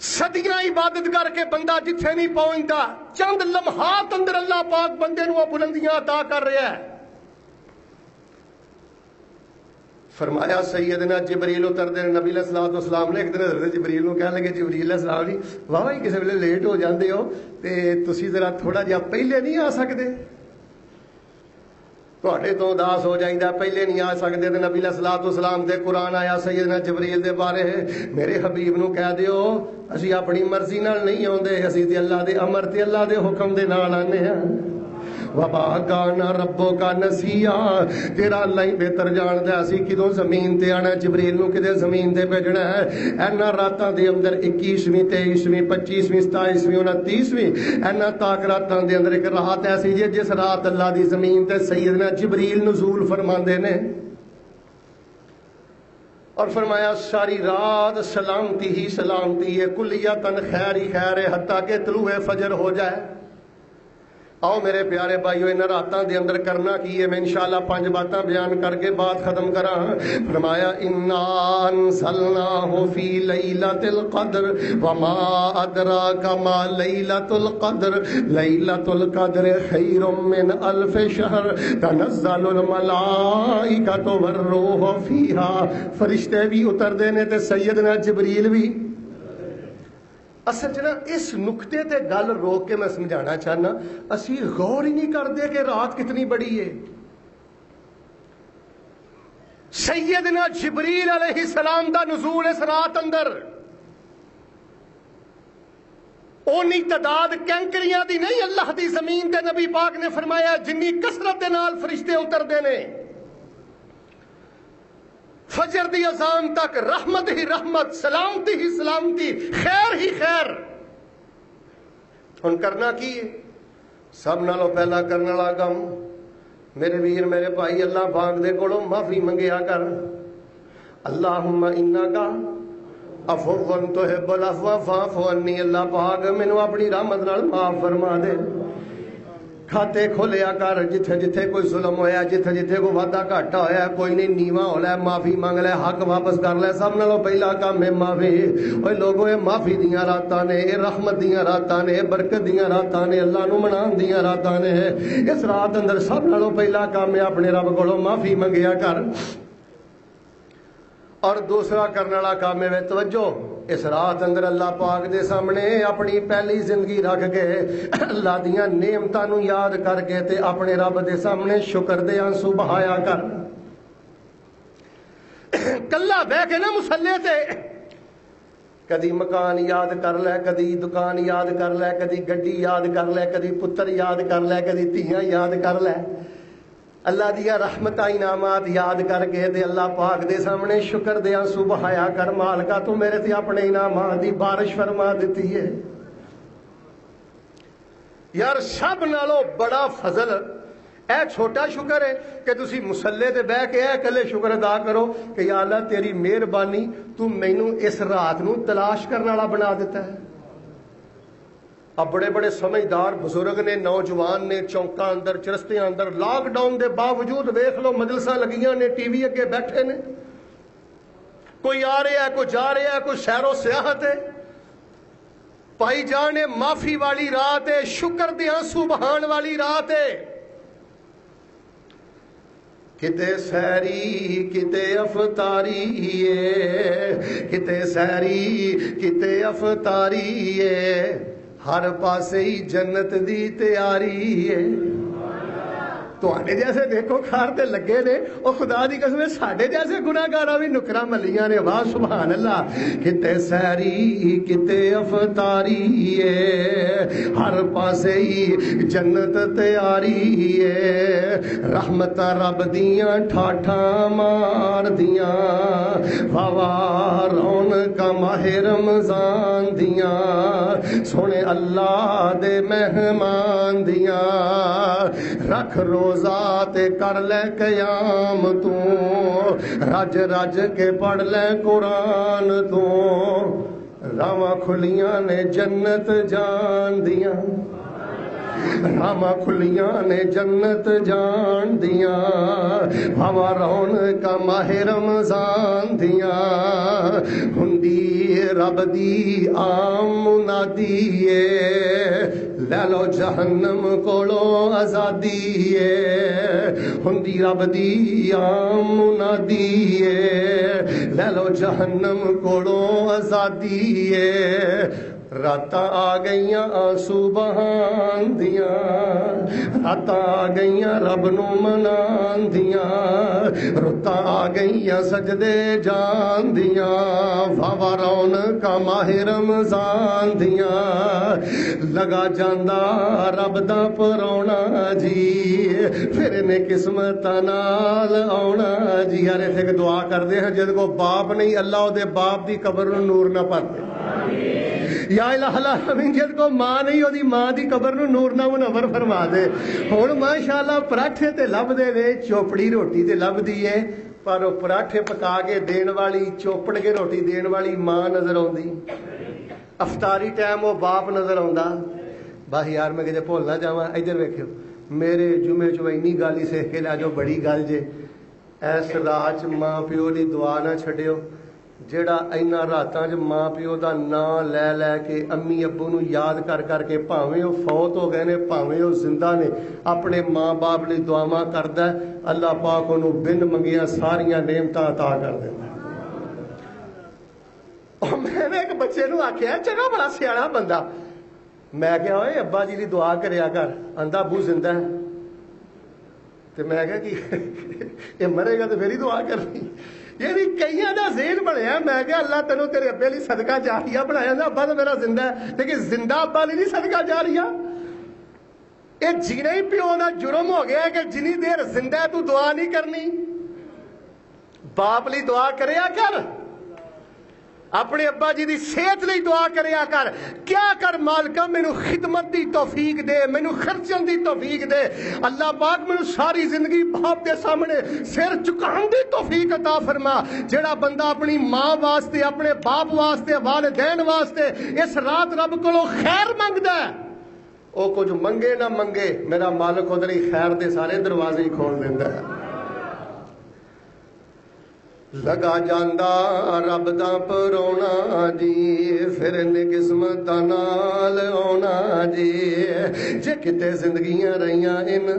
صدیاں عبادت کر کے بندہ جتھے نہیں پہنچتا، چند لمحات اندر اللہ پاک بندے نو بلندیاں عطا کر رہا ہے۔ فرمایا سیدنا جبریل اتردے نبی علیہ السلام نے ایک دن حضرت جبریل نو کہنے لگے جبریل علیہ السلام جی واہ ہی کسی ویلے لیٹ ہو جاندے ہو تے تسی ذرا تھوڑا جہا پہلے نہیں آ سکتے، تواڈے تو اداس ہو جائیدا پہلے نہیں آ سکتے۔ تے نبی علیہ السلام تے قرآن آیا سیدنا جبریل دے بارے، میرے حبیب نو کہہ دیو اسی اپنی مرضی نال نہیں آوندے، اسی تے اللہ دے امر تے اللہ دے حکم دے نال آنے ہاں۔ وَمَا كَانَ رَبُّكَ نَسِيًّا، تیرا اللہ ہی بہتر جاندا ہے اسی کدوں زمین تے آنا، جبریل نو کدے زمین تے بھیجنا ہے۔ اینا راتاں دے اندر 21ویں 23ویں 25ویں 27ویں 29ویں اینا تاک راتاں دے اندر ایک رات ایسی جس رات اللہ دی زمین تے سیدنا جبریل نزول فرماندے نے، اور فرمایا ساری رات سلامتی ہی سلامتی ہے، کلیتاً خیر ہی خیر ہے حتیٰ کہ طلوع فجر ہو جائے۔ آؤ میرے پیارے بھائیو ان راتاں دے اندر کرنا کی ہے، میں انشاءاللہ 5 باتاں بیان کر کے بات ختم کراں۔ فرمایا انا انزلناہ فی لیلۃ القدر وما ادراک ما لیلۃ القدر لیلۃ القدر خیر من الف شہر تنزل الملائکۃ والروح فیہا، فرشتے بھی اتردے نے تے سیدنا جبریل بھی۔ اصل چنا اس نقطے تے گل روک کے میں سمجھانا چاہنا، اسی غور ہی نہیں کرتے کہ رات کتنی بڑی ہے۔ سیدنا جبریل علیہ السلام دا نزول اس رات اندر اونی تعداد کینکریاں دی نہیں، اللہ دی زمین تے نبی پاک نے فرمایا جنی کثرت دے نال فرشتے اتردے نے، فجر دی اذان تک رحمت ہی رحمت، سلامتی ہی سلامتی، خیر ہی خیر۔ ہن کرنا کی ہے؟ سب نالوں پہلا کرنے والا کام میرے ویر میرے بھائی اللہ پاک دے کولوں معافی منگیا کر۔ اللہم انکا عفو تحب العفو فاعف عنی، اللہ پاک مینوں اپنی رحمت نال معاف فرما دے۔ کھاتے کھولیا کر جتھے جتھے کوئی ظلم ہویا، جتھے جتھے کوئی وعدہ گھاٹا ہویا، کوئی نہیں نیواں ہو لے، معافی مانگ لے، حق واپس کر لے۔ سب نالوں پہلا کام ہے معافی۔ اوے لوگوں اے معافی دیاں راتاں نے، اے رحمت دیاں راتاں نے، برکت دیاں راتاں نے، اللہ نو منان دیاں راتاں نے۔ اس رات اندر سب نالوں پہلا کام ہے اپنے رب کولوں معافی منگیا کر۔ اور دوسرا کرنے والا کام ہے توجہ اس رات اندر اللہ پاک دے سامنے اپنی پہلی زندگی رکھ کے اللہ دیاں نعمتاں نو یاد کر کے تے اپنے رب دے سامنے شکر دے آنسو بہایا کر. کلا بہ کے نا مسلے تے کدی مکان یاد کر لے, کدی دکان یاد کر لے, کدی گڈی یاد کر لے, کدی پتر یاد کر لے, کدی دھیاں یاد کر لے. اللہ دیا رحمت انعامات یاد کر کے دے اللہ پاک دے سامنے شکر دے آنسو بہایا کر. مالکا تو میرے تے اپنے انعامات دی بارش فرما دیتی ہے. یار سب نالوں بڑا فضل اے چھوٹا شکر ہے کہ تسی مسلے تے بہ کے اے کلے شکر ادا کرو کہ یا اللہ تیری مہربانی تو مینوں اس رات نو تلاش کرنے والا بنا دیتا ہے. اب بڑے بڑے سمجھدار بزرگ نے, نوجوان نے, چوکاں اندر چرستیاں اندر لاک ڈاؤن دے باوجود ویکھ لو مجلساں لگیاں نے, ٹی وی اگے بیٹھے نے, کوئی آ رہا ہے, کوئی جا رہا ہے, کوئی سیر و سیاحت ہے. پائی جان معافی والی رات ہے, شکر دے آنسو بہان والی رات ہے. کتے سیری کتے افطاری ہے, کتے سیری کتے افطاری ہے, ہر پاسے ہی جنت دی تیاری ہے. تو آنے جیسے دیکھو کھارتے لگے نے او خدا دی قسم ساڈے جیسے گناہگاراں بھی نکراں ملیاں نے. واہ سبحان اللہ. کتے سیری کتے افطاری ہے, ہر پاسے ہی جنت تیاری ہے. رحمت رب دیاں ٹھاٹھاں مار دیاں, واہ رونق ماہ رمضان دیاں, سونے اللہ دے مہمان دیاں. رکھ روزہ تے کر لے قیام تو, رج رج کے پڑھ لے قرآن تو, راواں کھلیاں نے جنت جان دیاں, راواں کھلیاں نے جنت جان دیاں. ہوا رونق ماہ رمضان دیاں, ہندی رب دی عام منادی ہے, لے لو جہنم کولو آزادی ہے. ہندی رب دی عام منادی ہے, لے لو جہنم کولو آزادی ہے. راتاں آ گئیاں آنسو بہان دیاں, راتاں آ گئیاں رب نو منان دیاں, رتاں آ گئیاں سجدے جان دیاں. واہ رونق ماہ رمضان دیاں, لگا جاندا رب دا پرونا جی, پھر نے قسمت نال آونا جی. یار ایک دعا کردے ہیں جد کو باپ نہیں اللہ دے باپ دی قبر نو نور نہ پا دے. یا الہ العالمین جد کو ماں نہیں ہوتی ماں دی قبر نو نور نہ منور فرما دے. ہن ماشاءاللہ پراٹھے تے لب دے نے, چوپڑی روٹی تے لب دی ہے, پر وہ پراٹھے پکا کے دین والی, چوپڑ کے روٹی دین والی ماں نظر آندی. افطاری ٹائم وہ باپ نظر آندا. بس یار میں کدے بھول نہ جاواں. ادھر ویکھو میرے جمعے چ اینی گل ہی سیکھ کے لے جو بڑی گل جے. اس رات ماں پیو دی دعا نہ چھڈیو. جیڑا اینا راتاں چ ماں پیو دا نام لے لے کے امی ابو نو یاد کر کر کے بھاویں وہ فوت ہو گئے نے بھاویں وہ زندہ نے اپنے ماں باپ لئی دعاواں کردا ہے, اللہ پاک انہوں بن منگیاں ساریاں نعمتاں عطا کر دیندا. اور میں نے ایک بچے نو آکھیا چنگا بڑا سیاڑا بندہ, میں کہا اوئے ابا جی دی دعا کریا کر. آندا ابو زندہ ہے. تے میں کہا کہ یہ مرے گا تو پھر ہی دعا کرنی. یعنی کئیاں دا ذہن بنیا. میں کہا اللہ تینوں تیرے ابے لئی صدقہ جاریہ بنایا نا. ابا تو میرا زندہ ہے لیکن زندہ ابا لئی نہیں صدقہ جاریہ. یہ جینا ہی پیو دا جرم ہو گیا ہے کہ جنی دیر زندہ ہے تو دعا نہیں کرنی. باپ لئی دعا کریا کر, اپنے ابا جی دی صحت لئی دعا کریا کر. کیا کر مالکا مینوں خدمت دی توفیق دے, مینوں خرچن دی توفیق دے. اللہ پاک مینوں ساری زندگی باپ دے سامنے سر چکان دی توفیق عطا فرما. جیڑا بندہ اپنی ماں واسطے, اپنے باپ واسطے, والدین واسطے اس رات رب کولوں خیر منگدا ہے, او کچھ منگے نہ منگے میرا مالک ادھر ہی خیر دے سارے دروازے ہی کھول دیندا ہے. لگا جاندا رب دا پرونا جی, پھر نے قسمت نال آنا جی. جے کتے زندگیاں رہیاں ان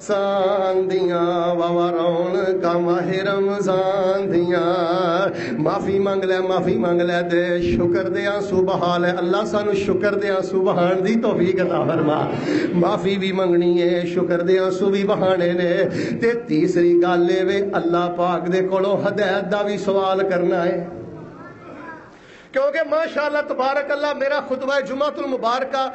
رمضان دیاں واوا رونقاں ماہ رمضان دیاں معافی منگ لے تے شکر دے آنسو بہا لے اللہ سانو شکر دے آنسو بہان دی توفیق عطا فرما معافی بھی منگنی ہے شکر دے آنسو بھی بہانے نے تے تیسری گل اے وے اللہ پاک دے کولوں ہدایت دا بھی سوال کرنا ہے کیونکہ ماشاءاللہ تبارک اللہ میرا خطبہ جمعۃ المبارکہ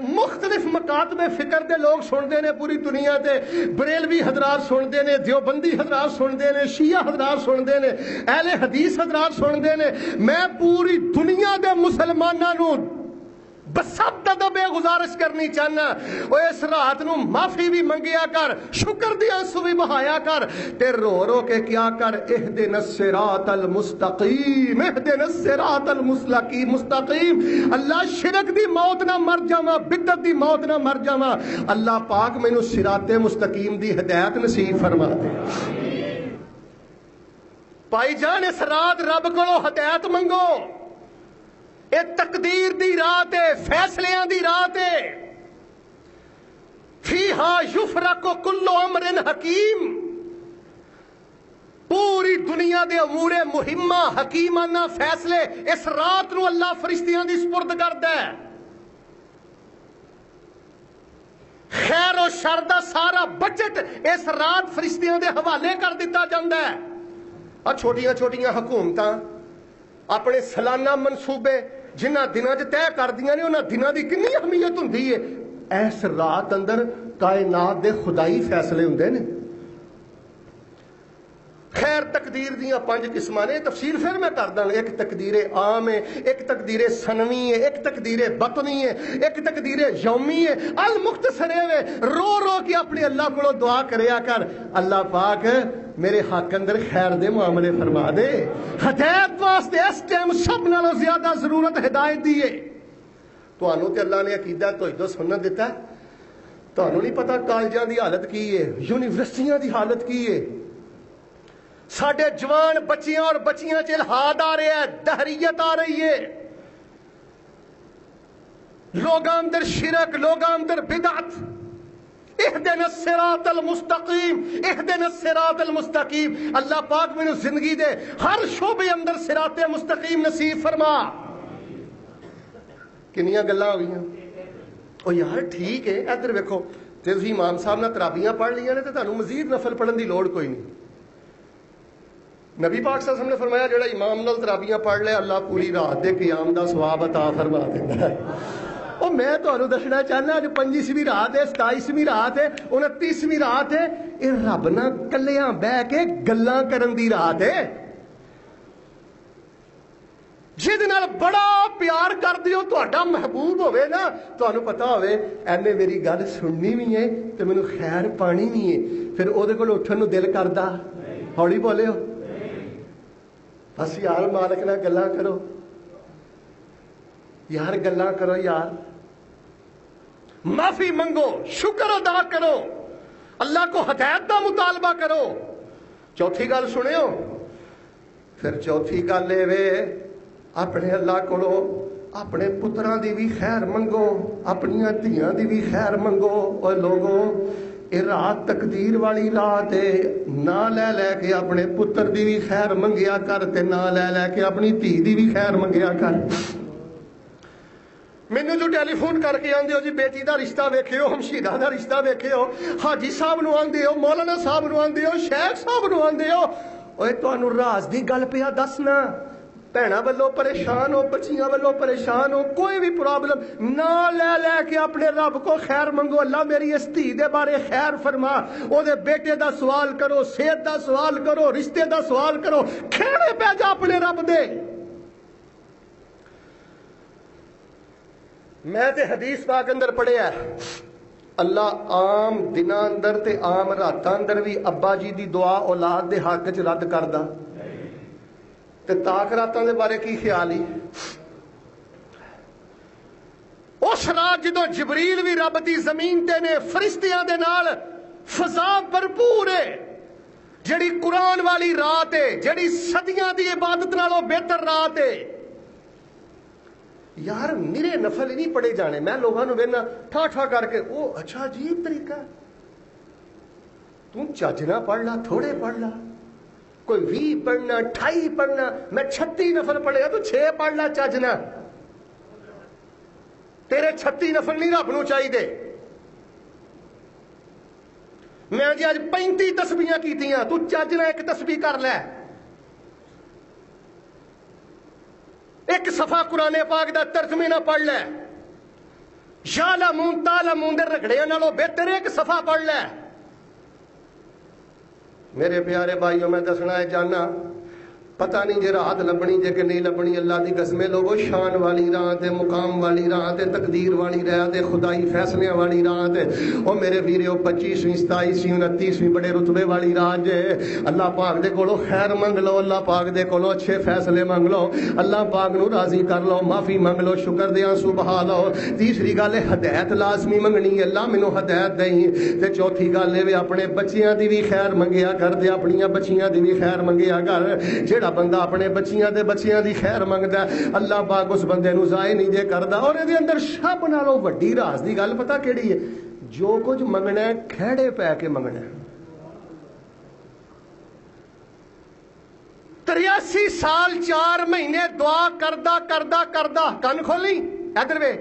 مختلف مکاتب فکر دے لوگ سنتے ہیں پوری دنیا دے بریلوی حضرات سنتے ہیں دیوبندی حضرات سنتے ہیں شیعہ حضرات سنتے ہیں اہل حدیث حضرات سنتے ہیں میں پوری دنیا دے مسلمانوں بسب ادب گزارش کرنی چاہنا وہ اس رات نو معافی بھی منگیا کر شکر دی آنسو بھی بہایا کر تے رو رو کے کیا کر اہدنا الصراط المستقیم اہدنا الصراط المستقیم اللہ شرک دی موت نہ مر جاواں بدعت دی موت نہ مر جاواں اللہ پاک مینوں صراط مستقیم دی ہدایت نصیب فرما دے بھائی جان اس رات رب کولوں ہدایت منگو اے تقدیر دی رات ہے فیصلیاں دی رات ہے فیہا یفرق کل امر حکیم پوری دنیا دے امور مہمہ حکیمانہ فیصلے اس رات نو اللہ فرشتیاں دی سپرد کردا ہے خیر و شر دا سارا بجٹ اس رات فرشتیاں دے حوالے کر دیتا جاندا ہے چھوٹیاں چھوٹیاں حکومتاں اپنے سالانہ منصوبے جنہ دنوں طے کر دیا نے انہاں دنوں دی کنی اہمیت ہوندی ہے اس رات اندر کائنات دے خدائی فیصلے ہوندے نے خیر تقدیر دیاں 5 قسماں نے تفصیل پھر میں کر داں ایک تقدیر عام ہے ایک تقدیر سنوی ہے ایک تقدیر بطنی ہے ایک تقدیر یومی ہے المختصر ہے رو رو کے اپنے اللہ کو دعا کریا کر اللہ پاک میرے حق اندر خیر دے معاملے فرما دے ہدایت واسطے اس ٹائم سب نالوں زیادہ ضرورت ہدایت دی ہے تانوں تے اللہ نے عقیدہ توحید سنت دیتا ہے تانوں نہیں پتہ کالجاں دی حالت کی ہے یونیورسٹیاں دی حالت کی ہے ساڈے جوان بچیاں اور بچیاں چ الحاد آ رہا ہے دہریت آ رہی ہے لوگاں اندر شرک لوگاں اندر بدعت اہدنا الصراط المستقیم اہدنا الصراط المستقیم اللہ پاک میں زندگی دے ہر شعبے اندر صراط مستقیم نصیب فرما کنیاں گلاں ہو گئیاں او یار ٹھیک ہے ادھر ویکھو تے تسی امام صاحب نے تراویحاں پڑھ لیاں نے تے تانوں مزید نفل پڑھن دی لوڑ کوئی نہیں نبی پاک صلی اللہ علیہ وسلم نے فرمایا جڑا امام نال تراویحاں پڑھ لے اللہ پوری رات دے قیام دا ثواب عطا فرما دیندا ہے او میں تانوں دسنا چاہنا اج 25ویں رات ہے 27ویں رات ہے 29ویں رات ہے اے رب نال کلیاں بیٹھ کے گلاں کرن دی رات ہے جہد نال بڑا پیار کر دیو تہاڈا محبوب ہوئے نا تانوں پتہ ہوئے اینے میری گل سننی بھی ہے تے مینوں خیر پانی بھی ہے پھر او دے کول اٹھن نوں دل کردا ہولی بولے ہو بس یار مالک نہ گلاں کرو یار گلاں کرو یار معافی منگو شکر ادا کرو اللہ کو ہدایت دا مطالبہ کرو چوتھی گل سنیو پھر چوتھی گل اے وے اپنے اللہ کو اپنے پتراں دی بھی خیر منگو اپنیاں دھیاں دی بھی خیر منگو اور لوگوں اے رات تقدیر والی رات ہے نہ لے لے کے اپنے پتر دی بھی خیر منگیا کر تے نہ لے لے کے اپنی دھی دی بھی خیر منگیا کر مینوں جو ٹیلی فون کر کے آندے ہو جی بیٹی دا رشتہ ویکھیو ہمشیرہ دا رشتہ ویکھیو حاجی صاحب نو آندے ہو مولانا صاحب نو آندے ہو شیخ صاحب نو آندے ہو اوے تانوں راز دی گل پیا دسنا بھیناں والوں پریشان ہو بچیاں والوں پریشان ہو کوئی بھی پرابلم نہ لے لے کے اپنے رب کو خیر منگو اللہ میری اس دھی دے بارے خیر فرما او دے بیٹے دا سوال کرو صحت دا سوال کرو رشتے دا سوال کرو کھیڑے پہ جا اپنے رب دے میں تے حدیث پاک اندر پڑھیا ہے اللہ عام دناں اندر تے عام راتاں اندر بھی ابا جی دی دعا اولاد دے حق وچ رد کردا تے تاخراتاں دے بارے کی خیال ہی اس رات جدوں جبریل بھی رب دی زمین تے نے فرشتیاں دے نال فضا بھرپور ہے جڑی قرآن والی رات ہے جڑی صدیاں دی عبادت نالوں بہتر رات ہے یار میرے نفل ہی نہیں پڑے جانے میں لوگوں نے وینا ٹھا ٹھا کر کے او اچھا عجیب طریقہ تو چج نہ پڑھ لا، تھوڑے پڑھ لا، کوئی 20 پڑھنا 28 پڑھنا، میں 36 نفل پڑھے گا تو 6 پڑھ لا چج نہ، تیرے 36 نفل نہیں رب نو چاہیے۔ میں جی اج 35 تسبیحاں کیتیاں، تو چج نہ ایک تسبیح کر لے، ایک صفحہ قرآن پاک دا ترجمے نہ پڑھ لے، یا لمون تا لمون دے رگڑیاں نالوں بہتر ایک صفحہ پڑھ لے۔ میرے پیارے بھائیوں میں دسنا ہے جانا، پتہ نہیں جے رات لبنی جے کہ نہیں لبنی، اللہ دی قسمیں لوگو شان والی راہ تے، مقام والی راہ تے، تقدیر والی راہ تے، خدائی فیصلیاں والی راہ تے، او میرے ویریو 25ویں 27ویں 29ویں بڑے رتبے والی راہ جے۔ اللہ پاک دے کولو خیر منگ لو، اللہ پاک دے کولو اچھے فیصلے منگ لو، اللہ پاک نو راضی کر لو، معافی منگ لو، شکر دے آنسو بہا لو۔ تیسری گل ہے ہدایت لازمی منگنی، اللہ مینوں ہدایت دیں۔ تے چوتھی گل ہے اپنے بچیاں دی بھی خیر منگیا کر، دے اپنیاں بچیاں دی بھی خیر منگیا کر۔ جیڑا بندہ اپنے بچیاں دے بچیاں دی خیر منگدا ہے، اللہ پاک اس بندے نو ضائع نہیں جے کردا۔ اور دے اندر سب نالوں وڈی راز دی گل پتہ کیڑی ہے؟ جو کچھ منگنا ہے کھڑے پے کے منگنا ہے۔ 83 سال 4 مہینے دعا کردا کردا کردا، کن کھولی ادھر وے،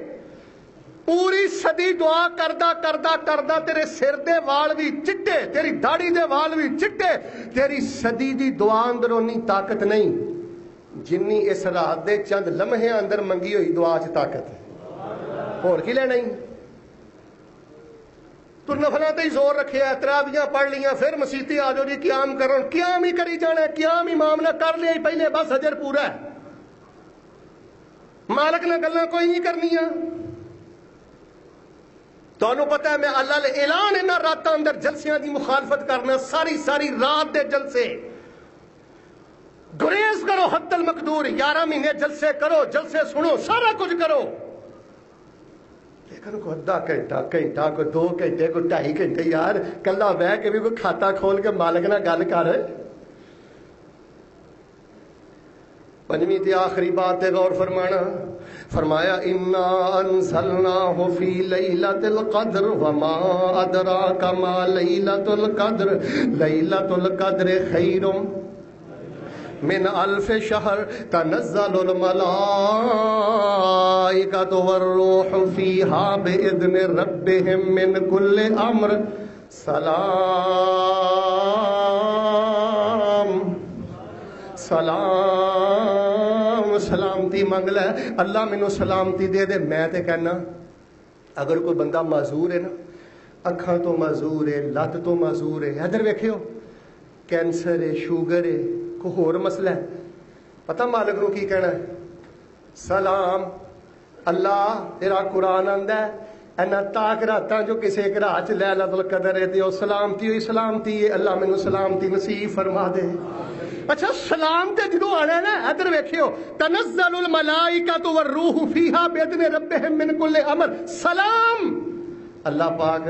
پوری صدی دعا کردا کردا کردا تیرے سر دے وال بھی چٹے، تیری داڑھی دے وال بھی چٹے، تیری صدی دی دعا اندر اونی طاقت نہیں جنی اس رات دے چند لمحے اندر منگی ہوئی دعا چ طاقت ہے۔ اور کی لینا ہی تو نفلاں تے ہی زور رکھیا ہے، تراویحاں پڑھ لیاں، پھر مسیتی آ جاؤ جی قیام کرو، قیام ہی کری جانا ہے، قیام امام نے کر لیا ہی پہلے، بس اجر پورا ہے، مالک نے گلاں کوئی نہیں کرنیاں۔ تانوں پتہ ہے میں اللہ اعلان انہاں راتاں اندر جلسیاں دی مخالفت کرنا، ساری ساری رات دے جلسے گریز کرو حد المقدور، 11 مہینے جلسے کرو، جلسے سنو، سارا کچھ کرو، لیکن کوئی ادھا گھنٹہ کوئی 2 گھنٹے کوئی 2.5 گھنٹے یار کلا بہ کے بھی کوئی کھاتا کھول کے مالک نہ گل کر۔ پنجویں تے آخری بات تے غور فرمانا، فرمایا انا انزلناہ فی لیلۃ القدر وما ادراک ما لیلۃ القدر، لیلۃ القدر خیر من الف شہر تنزل الملائکۃ والروح فیہا باذن ربہم من کل امر سلام سلامتی منگ لے، اللہ مینوں سلامتی دے دے۔ میں تے کہنا اگر کوئی بندہ معذور ہے نا، اکھاں تو معذور ہے، لت تو معذور ہے، ادھر ویکھیو کینسر ہے، شوگر ہے، کوئی ہور مسئلہ ہے، پتہ مالک نو کی کہنا ہے؟ سلام اللہ تیرا قرآن آندا ہے اینا تاک راتاں جو کسے ایک رات چ لیلۃ القدر ہے تے او سلامتی ہوئی سلامتی ہے، اللہ مینوں سلامتی نصیب فرما دے۔ اچھا سلام تے جدوں آنا ہے نا، ادھر ویکھیو تنزل الملائکۃ والروح فیہا باذن ربہم من کل امر، سلام اللہ پاک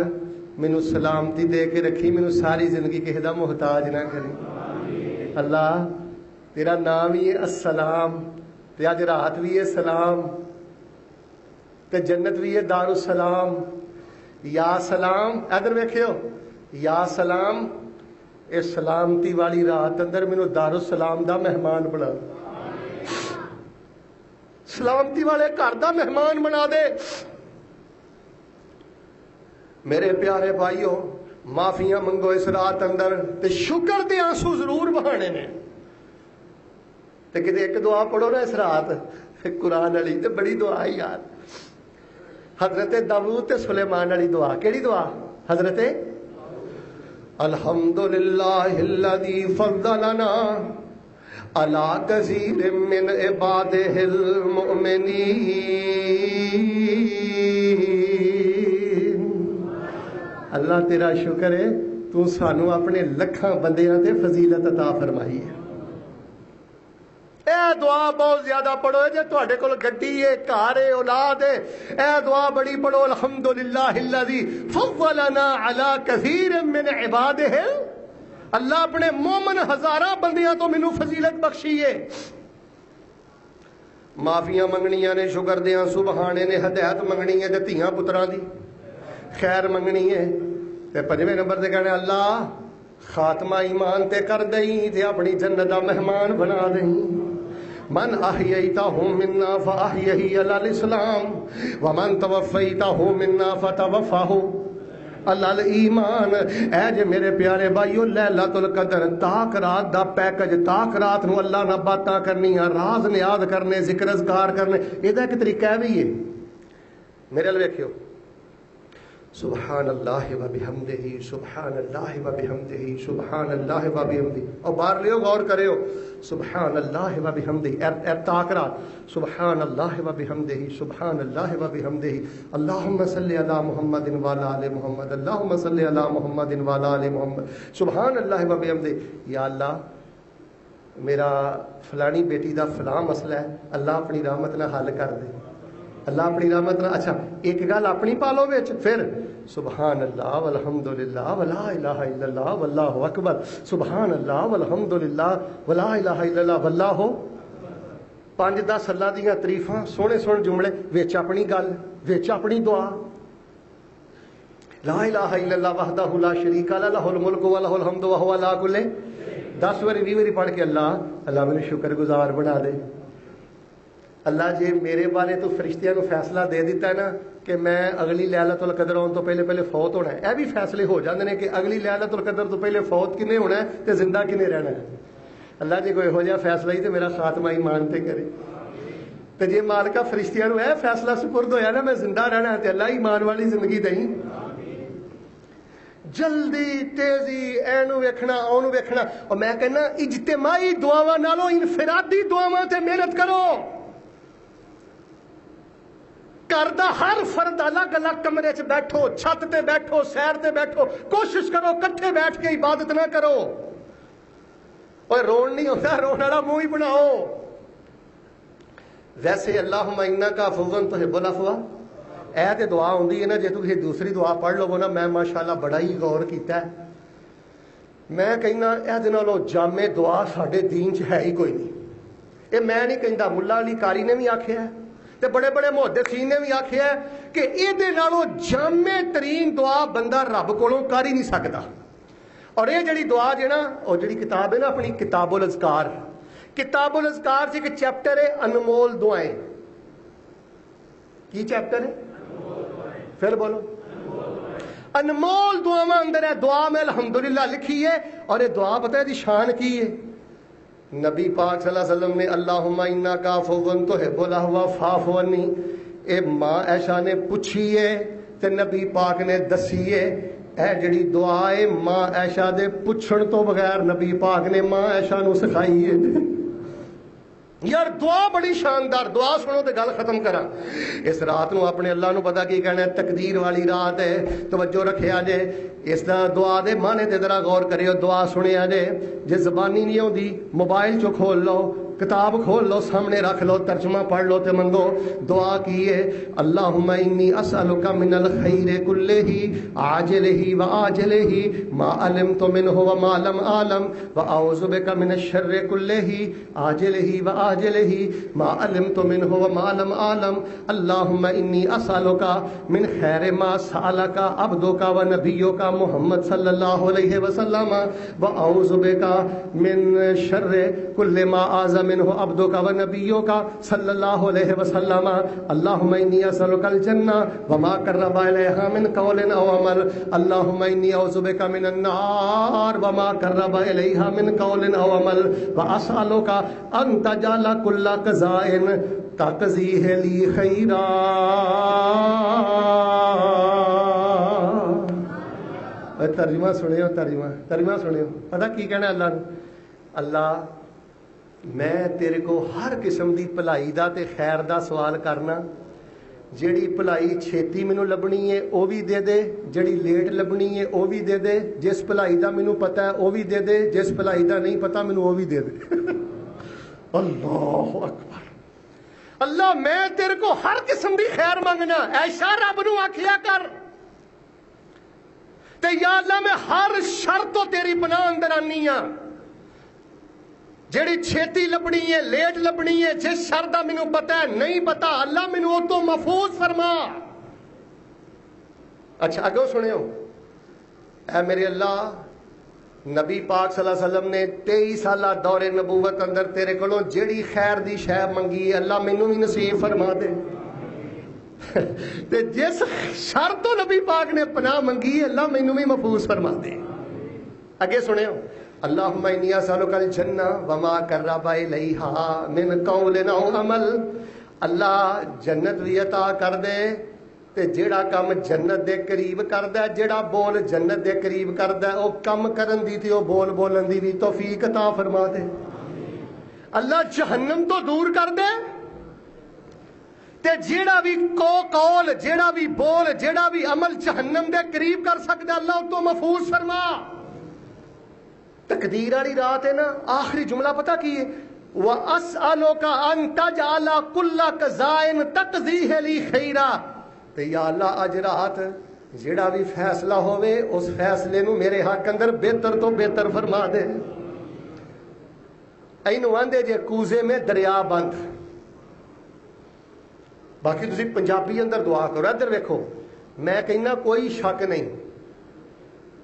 مینوں سلامتی دے کے رکھی، مینوں ساری زندگی کسی دا محتاج نہ کرے۔ اللہ تیرا نام ہی ہے السلام، تے اج رات بھی ہے سلام، تے جنت بھی ہے دار السلام۔ یا سلام ادھر ویکھیو، یا سلام اس سلامتی والی رات اندر مینوں دار السلام دا مہمان بنا، سلامتی والے گھر دا مہمان بنا دے۔ میرے پیارے بھائیو معافیاں منگو اس رات اندر، تے شکر دے آنسو ضرور بہانے نے، تے کدے ایک دعا پڑھو نا اس رات قرآن والی، تے بڑی دعا ہے یار، حضرت داؤد تے سلیمان والی دعا۔ کیڑی دعا؟ حضرت الحمدللہ الذی فضلنا علی کثیر من عبادہ المؤمنین، اللہ تیرا شکر ہے تو سانو اپنے لکھاں بندیاں تے فضیلت عطا فرمائی ہے۔ اے دعا بہت زیادہ پڑھو، جے تواڈے کول گڈی ہے، گھر ہے، اولاد ہے، اے دعا بڑی پڑھو، الحمدللہ الذی فضلنا علی کثیر من عبادہ، اللہ اپنے مومن ہزاراں بندیاں تو مینوں فضیلت بخشی ہے۔ معافیاں منگنیاں نے، شکر دیاں سبحانے نے، ہدایت منگنی ہے تے دھیاں پتراں دی خیر منگنی ہے، تے 5ویں نمبر تے کہنا اللہ خاتمہ ایمان تے کر دئی تے اپنی جنت دا مہمان بنا دئی. من احییتہ منا فاحیہ علی الاسلام ومن توفیتہ منا فتوفہ علی الایمان. اے جے میرے پیارے بھائیو لیلۃ القدر تاک رات دا پیکج، تاک رات نو اللہ نہ باتاں کرنیاں، راز نیاد کرنے، ذکر اذکار کرنے. یہ ایک طریقہ ہے بھی ہے. میرے ال ویکھیو سبحان اللہ و بحمدہ سبحان اللہ و بحمدہ سبحان اللہ و بحمدہ. اور باہر لیو غور کریو سبحان اللہ و بحمدہ تاکرات سبحان اللہ و بحمدہ سبحان اللہ و بحمدہ اللہم صلی علی محمد و علی آل محمد اللہم صلی علی محمد و علی آل محمد سبحان اللہ و بحمدہ. یا اللہ میرا فلانی بیٹی دا فلاں مسئلہ ہے، اللہ اپنی رحمت نہ حل کر دے، اللہ اپنی رحمت نہ. اچھا ایک گل اپنی پالو وچ، پھر سبحان اللہ والحمدللہ ولا الہ الا اللہ واللہ اکبر سبحان اللہ والحمدللہ ولا الہ الا اللہ واللہ 5-10 اللہ دیاں تعریفاں، سونے سونے جملے، وچ اپنی گل، وچ اپنی دعا. لا الہ الا اللہ وحدہ لا شریک لہ لہ الملک ولہ الحمد وہو علی کل 10 واری 20 واری پڑھ کے اللہ میرے شکر گزار بنا دے. اللہ جی میرے بارے تو فرشتیاں نو فیصلہ دے دیتا ہے نا کہ میں اگلی لیلۃ القدر آن تو پہلے فوت ہونا ہے. اے بھی فیصلے ہو جاندے نے کہ اگلی لیلۃ القدر تو پہلے فوت کنے ہونا ہے تے زندہ کنے رہنا ہے. اللہ جی کوئی ہو جا فیصلہ ہی تے میرا خاتمہ ایمان تے کرے. تے جے مالکا فرشتیاں نو اے فیصلہ سپرد ہویا نا میں زندہ رہنا ہے تے اللہ ایمان والی زندگی دیں. جلدی تیزی اینو ویکھنا اونو ویکھنا. اور میں کہنا اجتماعی دعاواں نالوں انفرادی دعاواں تے محنت کرو. گھر دا ہر فرد الگ الگ کمرے چ بیٹھو، چھت تے بیٹھو، سیر تے بیٹھو، کوشش کرو کٹھے بیٹھ کے عبادت نہ کرو. اور رون نہیں ہوتا، رون والا منہ ہی بناؤ. ویسے اللہم انک عفو تحب العفو اے تے دعا ہوندی ہے نا. جے تسی دوسری دعا پڑھ لو نا، میں ماشاءاللہ بڑا ہی غور کیتا ہے. میں کہنا اے دے نالوں جامع دعا ساڈے دین چ ہے ہی کوئی نہیں. اے میں نہیں کہندا، ملا علی قاری نے بھی آکھیا ہے تے بڑے بڑے محدثین نے بھی آکھیا ہے کہ اے دے نالوں جامع ترین دعا بندہ رب کولوں کر ہی نہیں سکدا. اور یہ جڑی دعا جے نا، اور جڑی کتاب ہے نا اپنی کتاب الاذکار، کتاب الاذکار سے ایک چیپٹر ہے انمول دعائیں. کی چیپٹر ہے؟ پھر بولو. انمول دعاواں اندر ہے دعا میں الحمدللہ لکھی ہے. اور یہ دعا پتہ ہے دی شان کی ہے؟ نبی پاک صلی اللہ علیہ وسلم نے اللہم انک عفو تحب العفو فاعف عنی، اے ماں عائشہ نے پوچھی ہے تے نبی پاک نے دسی ہے. اے جڑی دعا ہے ماں عائشہ دے پوچھن تو بغیر نبی پاک نے ماں عائشہ نو سکھائی ہے. یار دعا بڑی شاندار. دعا سنو تے گل ختم کراں. اس رات نو اپنے اللہ نو پتا کی کہنا ہے، تقدیر والی رات ہے. توجہ رکھیا جے اس دا دعا دے معنی تے ذرا غور کریو. دعا سنیا جے جے زبانی نہیں ہوندی موبائل چو کھول لو، کتاب کھول لو، سامنے رکھ لو، ترجمہ پڑھ لو تے منگو. دعا کی ہے اللہم انی اسألک من الخیر کلہ عاجلہ وآجلہ ما علمت منہ وما لم اعلم واعوذ بک من الشر کلہ عاجلہ وآجلہ ما علمت منہ وما لم اعلم. اللہم انی اسألک من خیر ما سألک عبدک ونبیک محمد صلی اللہ علیہ وسلم واعوذ بک من شر کل ما اعظم منہ عبدک و نبیک صلی اللہ علیہ وسلم. اللہم انی اسألک الجنہ وما قرب الیہا من قول او عمل. اللہم انی اعوذ بک من النار وما قرب الیہا من قول او عمل. واسألک ان تجعل کل قضاء تقضیہ لی خیرا. ترجمہ سنیو، ترجمہ سنیو. پتہ کی کہنا اللہ نے؟ اللہ میں تیرے کو ہر قسم دی بھلائی دا تے خیر دا سوال کرنا. جیڑی بھلائی چھیتی مینوں لبنی ہے او بھی دے دے، جیڑی لیٹ لبنی ہے او بھی دے دے، جس بھلائی دا مینوں پتہ ہے او بھی دے دے، جس بھلائی دا نہیں پتہ مینوں او بھی دے دے. اللہ اکبر. اللہ میں تیرے کو ہر قسم دی خیر منگنا. ایسا رب نو آکھیا کر تے یا اللہ میں ہر شر تو تیری پناہ اندر آنی ہاں. جیڑی چھیتی لبنی ہے، لیٹ لبنی ہے، جس شر دا مینوں پتہ ہے نہیں پتہ، اللہ مینوں او تو محفوظ فرما. اچھا اگوں سنیو. اے میرے اللہ نبی پاک صلی اللہ علیہ وسلم نے 23 سالہ دور نبوت اندر تیرے کو جیڑی خیر دی شے منگی اللہ مینوں بھی نصیب فرما دے تے جس شر تو نبی پاک نے پناہ منگی اللہ مینوں بھی محفوظ فرما دے. اگے سنو اللہم انی اسألک الجنہ وما قرب الیہا من قول او عمل. اللہ جنت بھی عطا کر دے تے جیڑا کم جنت دے قریب کردا ہے جیڑا بول جنت دے قریب کردا ہے او کم کرن دی تے او بول بولن دی بھی توفیق عطا فرما دے. اللہ جہنم تو دور کر دے تے جیڑا بھی قول جیڑا بھی بول جیڑا بھی عمل جہنم دے قریب کر سکدا اللہ او تو محفوظ فرما. تقدیر والی رات ہے نا, آخری جملہ پتہ کی ہے وَأَسْأَلُكَ أَن تَجْعَلَ كُلَّ قَضَاءٍ تَقْضِيهِ لِي خَيْرًا. تے یا اللہ اج رات جیڑا بھی فیصلہ ہوئے اس فیصلے نو میرے حق اندر بہتر تو بہتر فرما دے. اینو آندے جے کوزے میں دریا بند. باقی تسی پنجابی اندر دعا کرو. ادھر ویکھو میں کہنا کوئی شک نہیں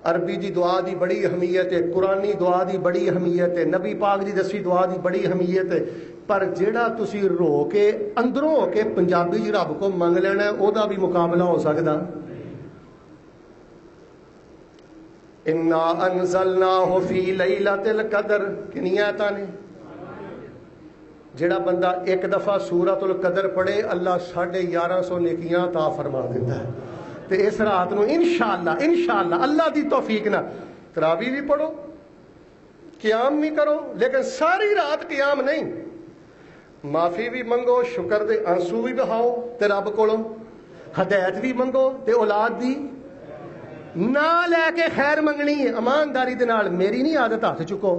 عربی دی دعا دی بڑی اہمیت ہے, قرآنی دعا دی بڑی اہمیت ہے, نبی پاک دی دسی دعا دی بڑی اہمیت ہے, پر جیڑا تسی رو کے اندروں ہو کے پنجابی جی رب کو منگ لینا ہے او دا بھی مقابلہ ہو سکتا. انا انزلناہ فی لیلۃ القدر کنی آیتاں نے. جیڑا بندہ ایک دفعہ سورۃ القدر پڑھے اللہ 1150 نیکیاں عطا فرما دیتا ہے. تے اس رات نو انشاءاللہ اللہ دی توفیق نہ تراویح بھی پڑھو قیام بھی کرو, لیکن ساری رات قیام نہیں, معافی بھی منگو, شکر دے آنسو بھی بہاؤ تے رب کولوں, ہدایت بھی منگو تے اولاد دی نہ لے کے خیر منگنی ہے ایمانداری دے نال. میری نہیں عادت ہاتھ چکو,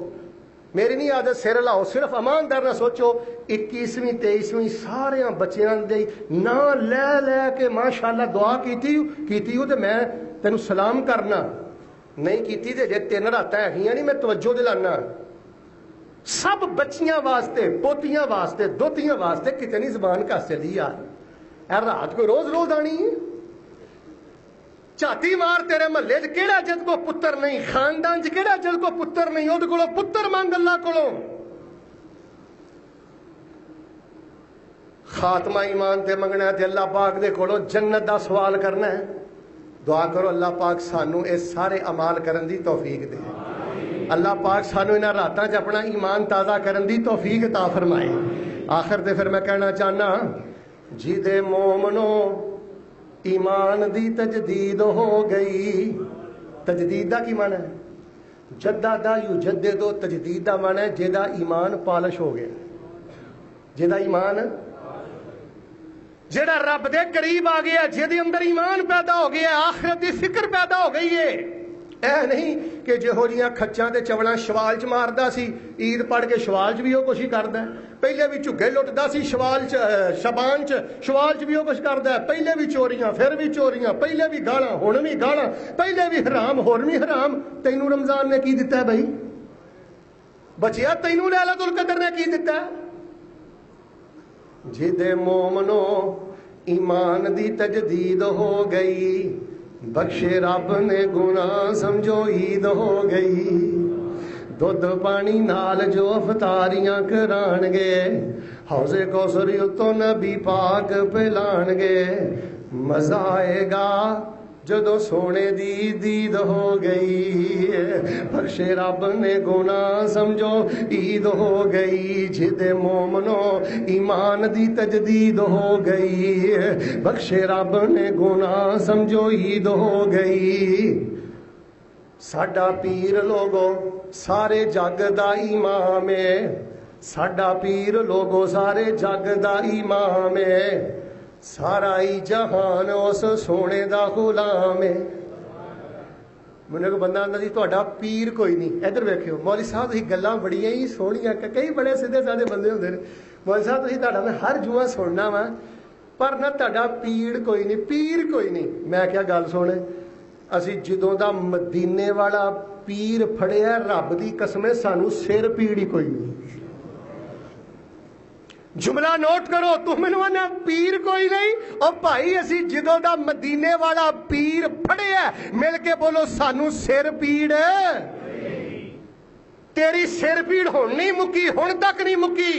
میری نہیں عادت سر لاؤ, صرف ایماندار نہ سوچو 21ویں 23ویں سارے بچیاں دے نہ لے لے کے ماشاءاللہ دعا کیتی ہو تے میں تینوں سلام کرنا نہیں کیتی تے جے 3 راتاں ہیگیاں نہیں میں توجہ دلانا. سب بچیاں واسطے, پوتیاں واسطے, دوتیاں واسطے کتنی زبان کاسے دی یار. اے رات کوئی روز روز آنی ہے. چاتی مار تیرے محلے چ کیڑا جد کو پتر نہیں, خاندان چ کیڑا جد کو پتر نہیں, اودے کولوں پتر مانگ اللہ کولوں. خاتمہ ایمان تے منگنا ہے تے اللہ پاک دے کولوں جنت دا سوال کرنا ہے. دعا کرو اللہ پاک سانو اے سارے اعمال کرن دی توفیق دے. اللہ پاک سانو انہاں راتاں چ اپنا ایمان تازہ کرن دی توفیق عطا فرمائے. آخر تے پھر میں کہنا چاہنا جی دے مومنو ایمان دی تجدید ہو گئی. تجدید دا کی معنی ہے؟ جدد یجدد. تجدید دا معنی ہے جیدا ایمان پالش ہو گیا, جیدا ایمان جیڑا رب دے قریب آ گیا, جیدے اندر ایمان پیدا ہو گیا, آخرت دی فکر پیدا ہو گئی ہے. اے نہیں کہ جہو جیاں کھچاں تے چوڑاں شوال چ ماردا سی, عید پڑھ کے شوال چ بھی وہ کچھ کردا ہے. پہلے بھی جھگے لٹدا سی شوال چ شبان چ, شوال چ بھی وہ کچھ کردا ہے. پہلے بھی چوریاں پھر بھی چوریاں, پہلے بھی گالاں ہن بھی گالاں, پہلے بھی حرام ہن بھی حرام. تینوں رمضان نے کی دتا ہے بھائی بچیا, تینوں لیلۃ القدر نے کی دتا ہے. جدے مومنو ایمان دی تجدید ہو گئی, بخشے رب نے گناہ سمجھو عید ہو گئی. دودھ پانی نال جو افطاریاں کران گے, حوضے کوثر اتوں نبی پاک پلان گے. مزہ آئے گا جدو سونے دی دید ہو گئی, بخشے رب نے گناہ سمجھو عید ہو گئی. جدے مومنو ایمان دی تجدید ہو گئی, بخشے رب نے گناہ سمجھو عید ہو گئی. ساڈا پیر لوگو سارے جگ دا امام ہے, ساڈا پیر لوگو سارے جگ دا امام ہے. سارا ہی جہان اس سونے دا غلام ہے. مجھے کو بندہ آندا جی تہاڈا پیر کوئی نہیں. ادھر ویکھیو مولوی صاحب تسی گلاں بڑیاں ہی سونیاں, کئی بڑے سیدھے سادے بندے ہوندے نے. مولوی صاحب تسی تہاڈا میں ہر جمعہ سننا وا, پر نہ تہاڈا پیر کوئی نہیں, پیر کوئی نہیں. میں کیا گل سن, اسی جدوں دا مدینے والا پیر پھڑیا رب دی قسم سانو سر پیڑ ہی کوئی نہیں. جملہ نوٹ کرو, تم نے آنا پیر کوئی نہیں, اور بھائی اسی جدوں دا مدینے والا پیر پھڑیا مل کے بولو سانو سر پیڑ تیری سر پیڑ ہون نہیں مکی، ہون تک نہیں مکی.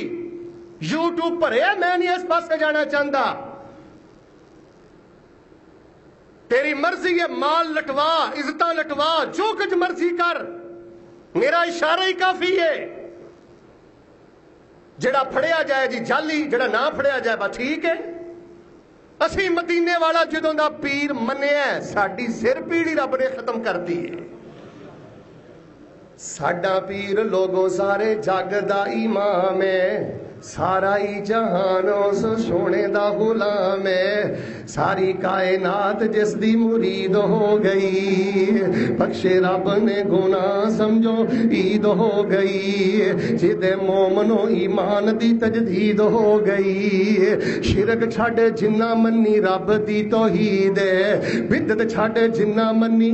یوٹیوب بھرے، میں نہیں اس پاس جانا چاہتا. تیری مرضی ہے، مال لٹوا، عزت لٹوا، جو کچھ مرضی کر، میرا اشارہ ہی کافی ہے. جڑا پھڑیا جائے جی جالی، جڑا نہ پھڑیا جائے بس ٹھیک ہے. اسی مدینے والا جدوں دا پیر منیا ہے، ساڈی سر پیڑی رب نے ختم کر دی ہے. ساڈا پیر لوگوں سارے جگ دا امام ہے، سارا ہی جہان اس سونے دا غلام ہے. ساری کائنات جس دی مرید ہو گئی، بخشے رب نے گناہ سمجھو عید ہو گئی. جدے مومنو ایمان دی تجدید ہو گئی. شرک چھڈ جنہ منی رب دی توحید ہے، بدعت چھڈ جنہ منی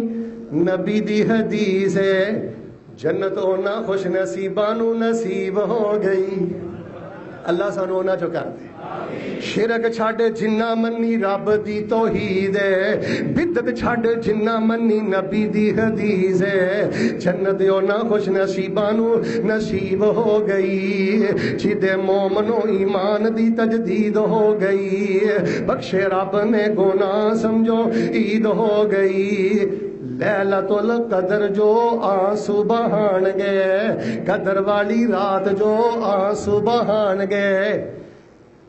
نبی دی حدیث ہے. جنت ہونا خوش نصیبانو نصیب ہو گئی. اللہ سانو نہ جو کر دے. شرک چھڈ جنہ منی رب دی توحید ہے، بدعت چھڈ جنہ منی نبی دی حدیث ہے. جنت ہونا خوش نصیبانو نصیب ہو گئی. جدے مومنو ایمان دی تجدید ہو گئی، بخشے رب نے گناہ سمجھو عید ہو گئی. لیلۃ القدر جو آنسو بہان گئے، قدر والی رات جو آنسو بہان گئے،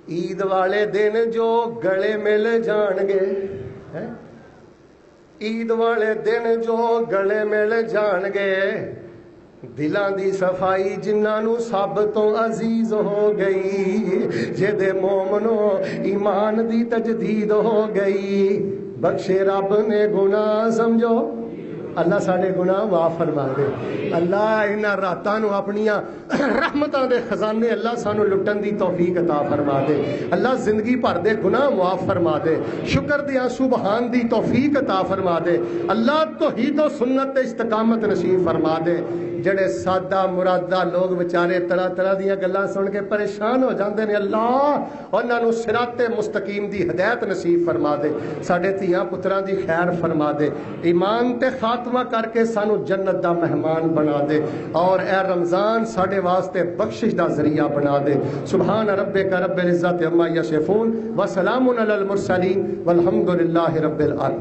عید والے دن جو گلے مل جان گے، عید والے دن جو گلے مل جان گے. دلان دی صفائی جنہاں نو سب تو عزیز ہو گئی. جدے مومنو ایمان دی تجدید ہو گئی، بخشے رب نے گناہ سمجھو. اللہ ساڑے گناہ معاف فرما دے. اللہ انہاں راتاں نو اپنیاں رحمتاں دے خزانے اللہ سانو لٹن دی توفیق عطا فرما دے. اللہ زندگی بھر دے گناہ معاف فرما دے. شکر دیاں سبحان دی توفیق عطا فرما دے. اللہ توحید و سنت تے استقامت نصیب فرما دے. جڑے سادہ مرادہ لوگ بچارے طرح طرح دیاں گلاں سن کے پریشان ہو جاندے نے، اللہ انہاں نو صراط مستقیم دی ہدایت نصیب فرما دے. ساڈے دھیاں پتراں دی خیر فرما دے. ایمان تے خاتمہ کر کے سانو جنت دا مہمان بنا دے، اور اے رمضان ساڈے واسطے بخشش دا ذریعہ بنا دے. سبحان ربک رب العزت عما یصفون وسلام علی المرسلین والحمد للہ رب العالمین.